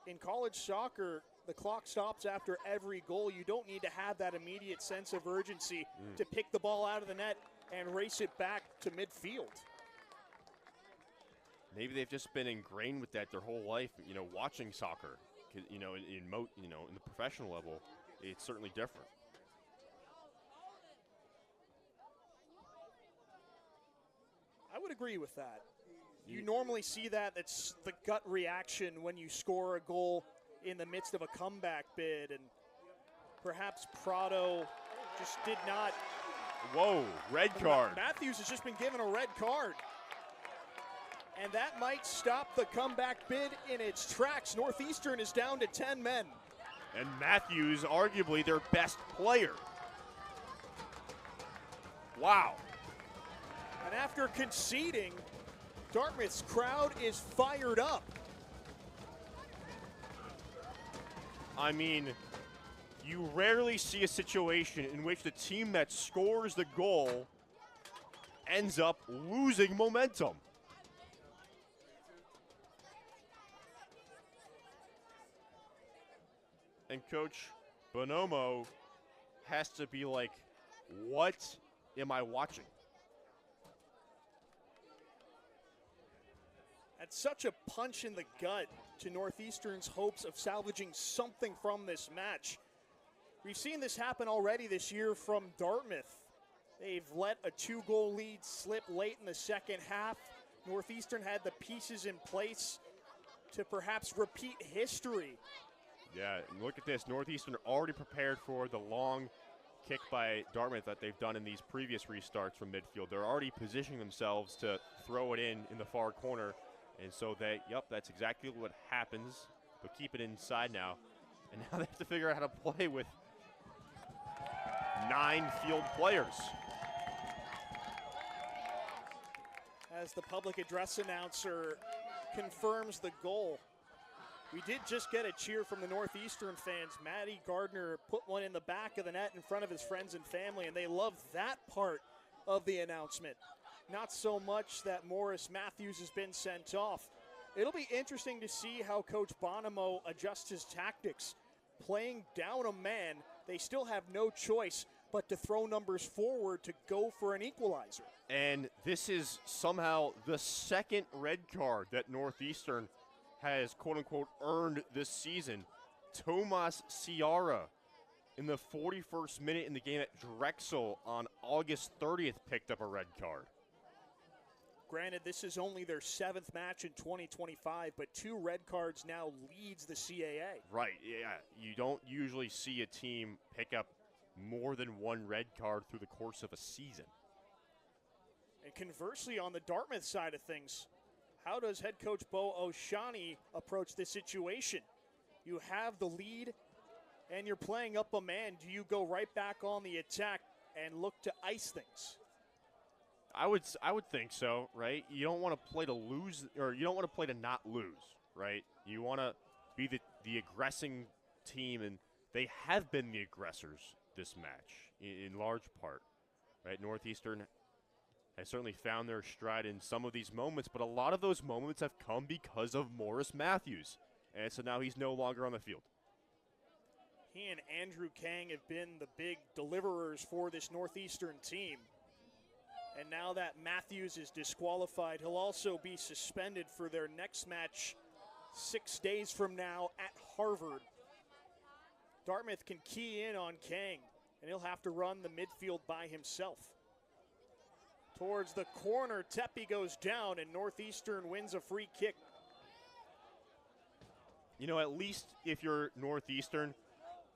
In college soccer, the clock stops after every goal. You don't need to have that immediate sense of urgency to pick the ball out of the net and race it back to midfield. Maybe they've just been ingrained with that their whole life, watching soccer. In the professional level, it's certainly different. I would agree with that. You normally see that. It's the gut reaction when you score a goal in the midst of a comeback bid, and perhaps Prado just did not. Whoa, red card. Matthews has just been given a red card. And that might stop the comeback bid in its tracks. Northeastern is down to 10 men. And Matthews, arguably their best player. Wow. And after conceding, Dartmouth's crowd is fired up. I mean, you rarely see a situation in which the team that scores the goal ends up losing momentum. And Coach Bonomo has to be like, what am I watching? That's such a punch in the gut to Northeastern's hopes of salvaging something from this match. We've seen this happen already this year from Dartmouth. They've let a 2-goal lead slip late in the second half. Northeastern had the pieces in place to perhaps repeat history. Yeah, and look at this. Northeastern already prepared for the long kick by Dartmouth that they've done in these previous restarts from midfield. They're already positioning themselves to throw it in the far corner. And so that's exactly what happens. They'll keep it inside now. And now they have to figure out how to play with 9 field players. As the public address announcer confirms the goal. We did just get a cheer from the Northeastern fans. Matty Gardner put one in the back of the net in front of his friends and family, and they loved that part of the announcement. Not so much that Morris Matthews has been sent off. It'll be interesting to see how Coach Bonomo adjusts his tactics. Playing down a man, they still have no choice but to throw numbers forward to go for an equalizer. And this is somehow the second red card that Northeastern has, quote-unquote, earned this season. Tomas Ciara in the 41st minute in the game at Drexel on August 30th picked up a red card. Granted, this is only their 7th match in 2025, but 2 red cards now leads the CAA. Right, yeah. You don't usually see a team pick up more than 1 red card through the course of a season. And conversely, on the Dartmouth side of things, how does head coach Bo O'Shaughnessy approach this situation? You have the lead, and you're playing up a man. Do you go right back on the attack and look to ice things? I would think so, right? You don't want to play to lose, or you don't want to play to not lose, right? You want to be the aggressing team, and they have been the aggressors this match in large part, right? Northeastern has certainly found their stride in some of these moments, but a lot of those moments have come because of Morris Matthews, and so now he's no longer on the field. He and Andrew Kang have been the big deliverers for this Northeastern team. And now that Matthews is disqualified, he'll also be suspended for their next match 6 days from now at Harvard. Dartmouth can key in on Kang, and he'll have to run the midfield by himself. Towards the corner, Tepe goes down, and Northeastern wins a free kick. You know, at least if you're Northeastern,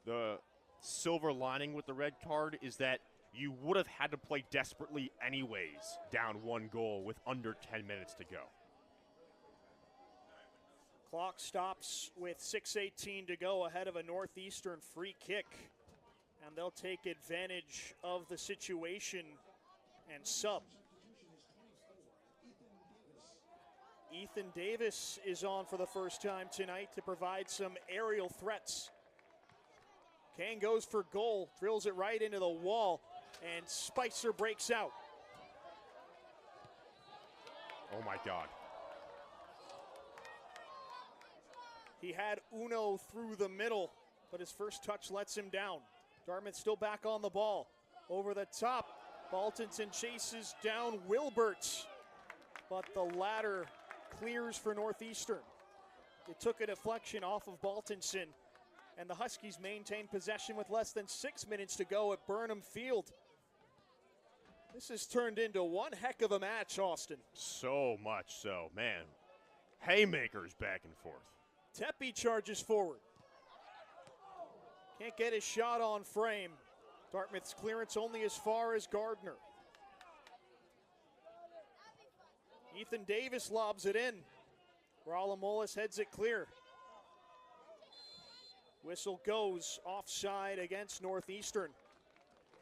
the silver lining with the red card is that you would have had to play desperately anyways, down 1 goal with under 10 minutes to go. Clock stops with 6:18 to go ahead of a Northeastern free kick. And they'll take advantage of the situation and sub. Ethan Davis is on for the first time tonight to provide some aerial threats. Kane goes for goal, drills it right into the wall, and Spicer breaks out. Oh my God. He had Uno through the middle, but his first touch lets him down. Dartmouth still back on the ball. Over the top, Baltinson chases down Wilbert, but the latter clears for Northeastern. It took a deflection off of Baltinson, and the Huskies maintain possession with less than 6 minutes to go at Burnham Field. This has turned into one heck of a match, Austin. So much so, man. Haymakers back and forth. Tepe charges forward. Can't get his shot on frame. Dartmouth's clearance only as far as Gardner. Ethan Davis lobs it in. Ralamolis heads it clear. Whistle goes offside against Northeastern.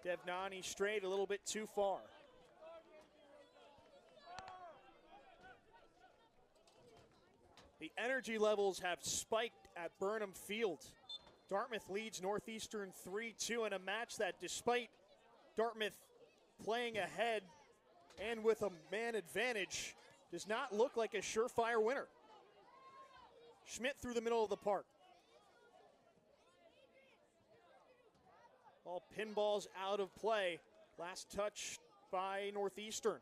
Devnani straight a little bit too far. The energy levels have spiked at Burnham Field. Dartmouth leads Northeastern 3-2 in a match that, despite Dartmouth playing ahead and with a man advantage, does not look like a surefire winner. Schmidt through the middle of the park. All pinballs out of play. Last touch by Northeastern.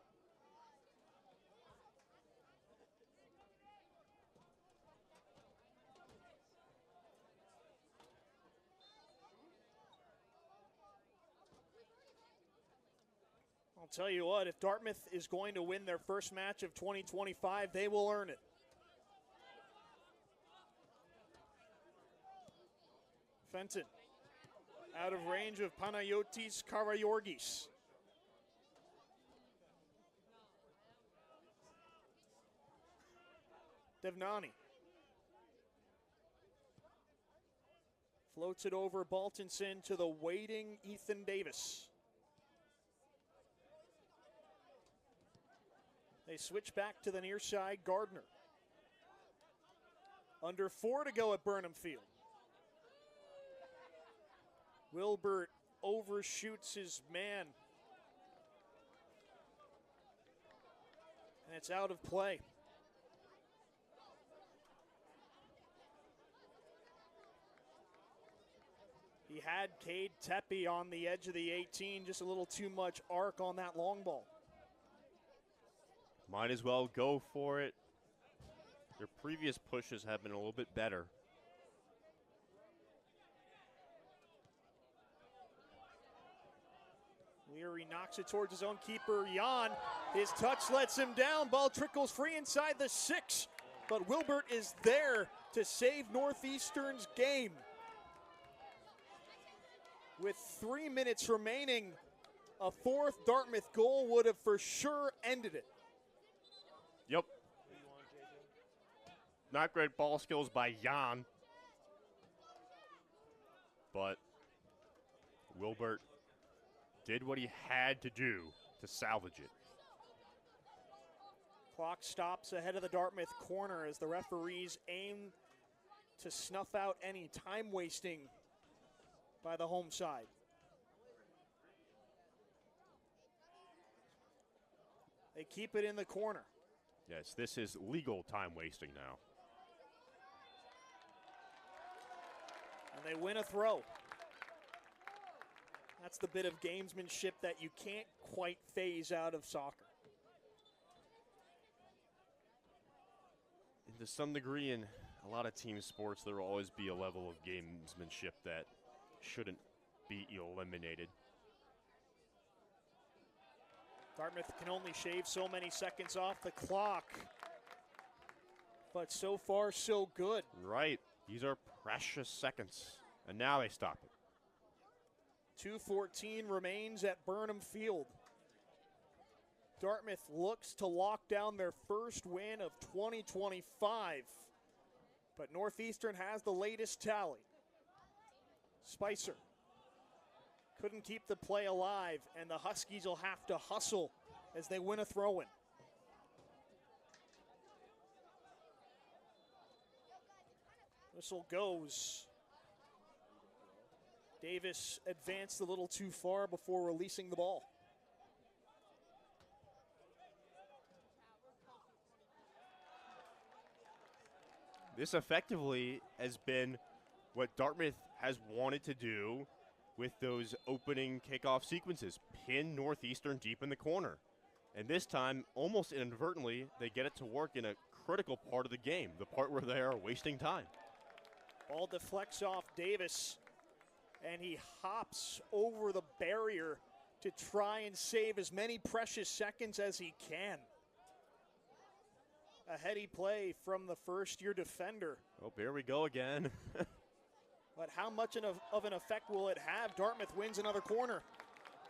I'll tell you what, if Dartmouth is going to win their first match of 2025, they will earn it. Fenton out of range of Panayotis Karayorgis. Devnani floats it over Baltinson to the waiting Ethan Davis. They switch back to the near side, Gardner. Under 4 to go at Burnham Field. Wilbert overshoots his man. And it's out of play. He had Cade Tepe on the edge of the 18, just a little too much arc on that long ball. Might as well go for it. Their previous pushes have been a little bit better. Leary knocks it towards his own keeper, Jan. His touch lets him down. Ball trickles free inside the 6. But Wilbert is there to save Northeastern's game. With 3 minutes remaining, a fourth Dartmouth goal would have for sure ended it. Yep. Not great ball skills by Jan. But Wilbert did what he had to do to salvage it. Clock stops ahead of the Dartmouth corner as the referees aim to snuff out any time wasting by the home side. They keep it in the corner. Yes, this is legal time wasting now. And they win a throw. That's the bit of gamesmanship that you can't quite phase out of soccer. And to some degree, in a lot of team sports, there will always be a level of gamesmanship that shouldn't be eliminated. Dartmouth can only shave so many seconds off the clock. But so far, so good. Right. These are precious seconds. And now they stop it. 2:14 remains at Burnham Field. Dartmouth looks to lock down their first win of 2025. But Northeastern has the latest tally. Spicer couldn't keep the play alive, and the Huskies will have to hustle as they win a throw-in. Whistle goes. Davis advanced a little too far before releasing the ball. This effectively has been what Dartmouth has wanted to do with those opening kickoff sequences. Pin Northeastern deep in the corner. And this time, almost inadvertently, they get it to work in a critical part of the game, the part where they are wasting time. Ball deflects off Davis, and he hops over the barrier to try and save as many precious seconds as he can. A heady play from the first-year defender. Oh, here we go again. But how much of an effect will it have? Dartmouth wins another corner.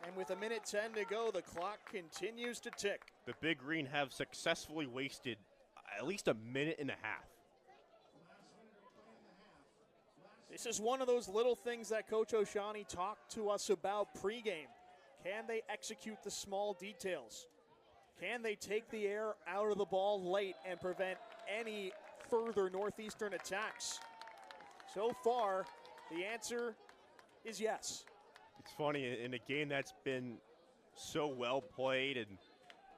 And with 1:10 to go, the clock continues to tick. The Big Green have successfully wasted at least a minute and a half. This is one of those little things that Coach O'Shaughnessy talked to us about pregame. Can they execute the small details? Can they take the air out of the ball late and prevent any further Northeastern attacks? So far, the answer is yes. It's funny, in a game that's been so well played and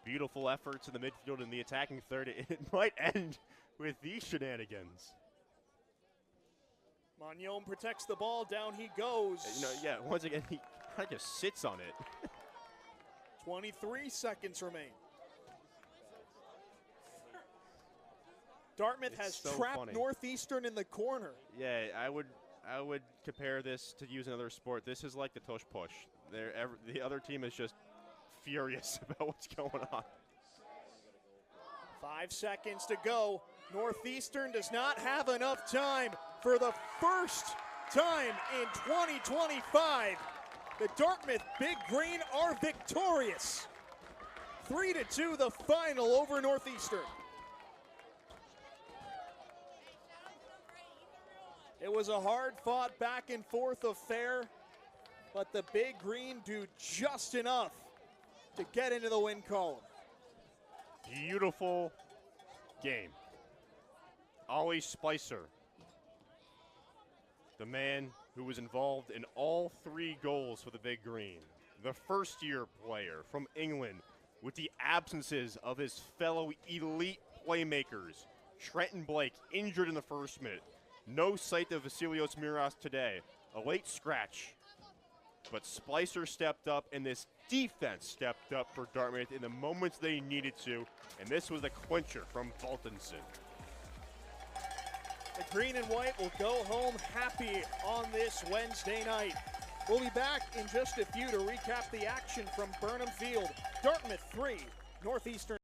beautiful efforts in the midfield and the attacking third, it might end with these shenanigans. Magnon protects the ball, down he goes. Once again, he kind of just sits on it. 23 seconds remain. Dartmouth has trapped Northeastern in the corner. Yeah, I would compare this to use another sport. This is like the tush push. The other team is just furious about what's going on. 5 seconds to go. Northeastern does not have enough time. For the first time in 2025, the Dartmouth Big Green are victorious. 3-2 the final over Northeastern. It was a hard-fought back-and-forth affair, but the Big Green do just enough to get into the win column. Beautiful game. Ollie Spicer, the man who was involved in all 3 goals for the Big Green, the first-year player from England with the absences of his fellow elite playmakers. Trenton Blake injured in the first minute. No sight of Vasilios Miras today. A late scratch. But Spicer stepped up, and this defense stepped up for Dartmouth in the moments they needed to, and this was a clincher from Baltinson. The green and white will go home happy on this Wednesday night. We'll be back in just a few to recap the action from Burnham Field. Dartmouth 3, Northeastern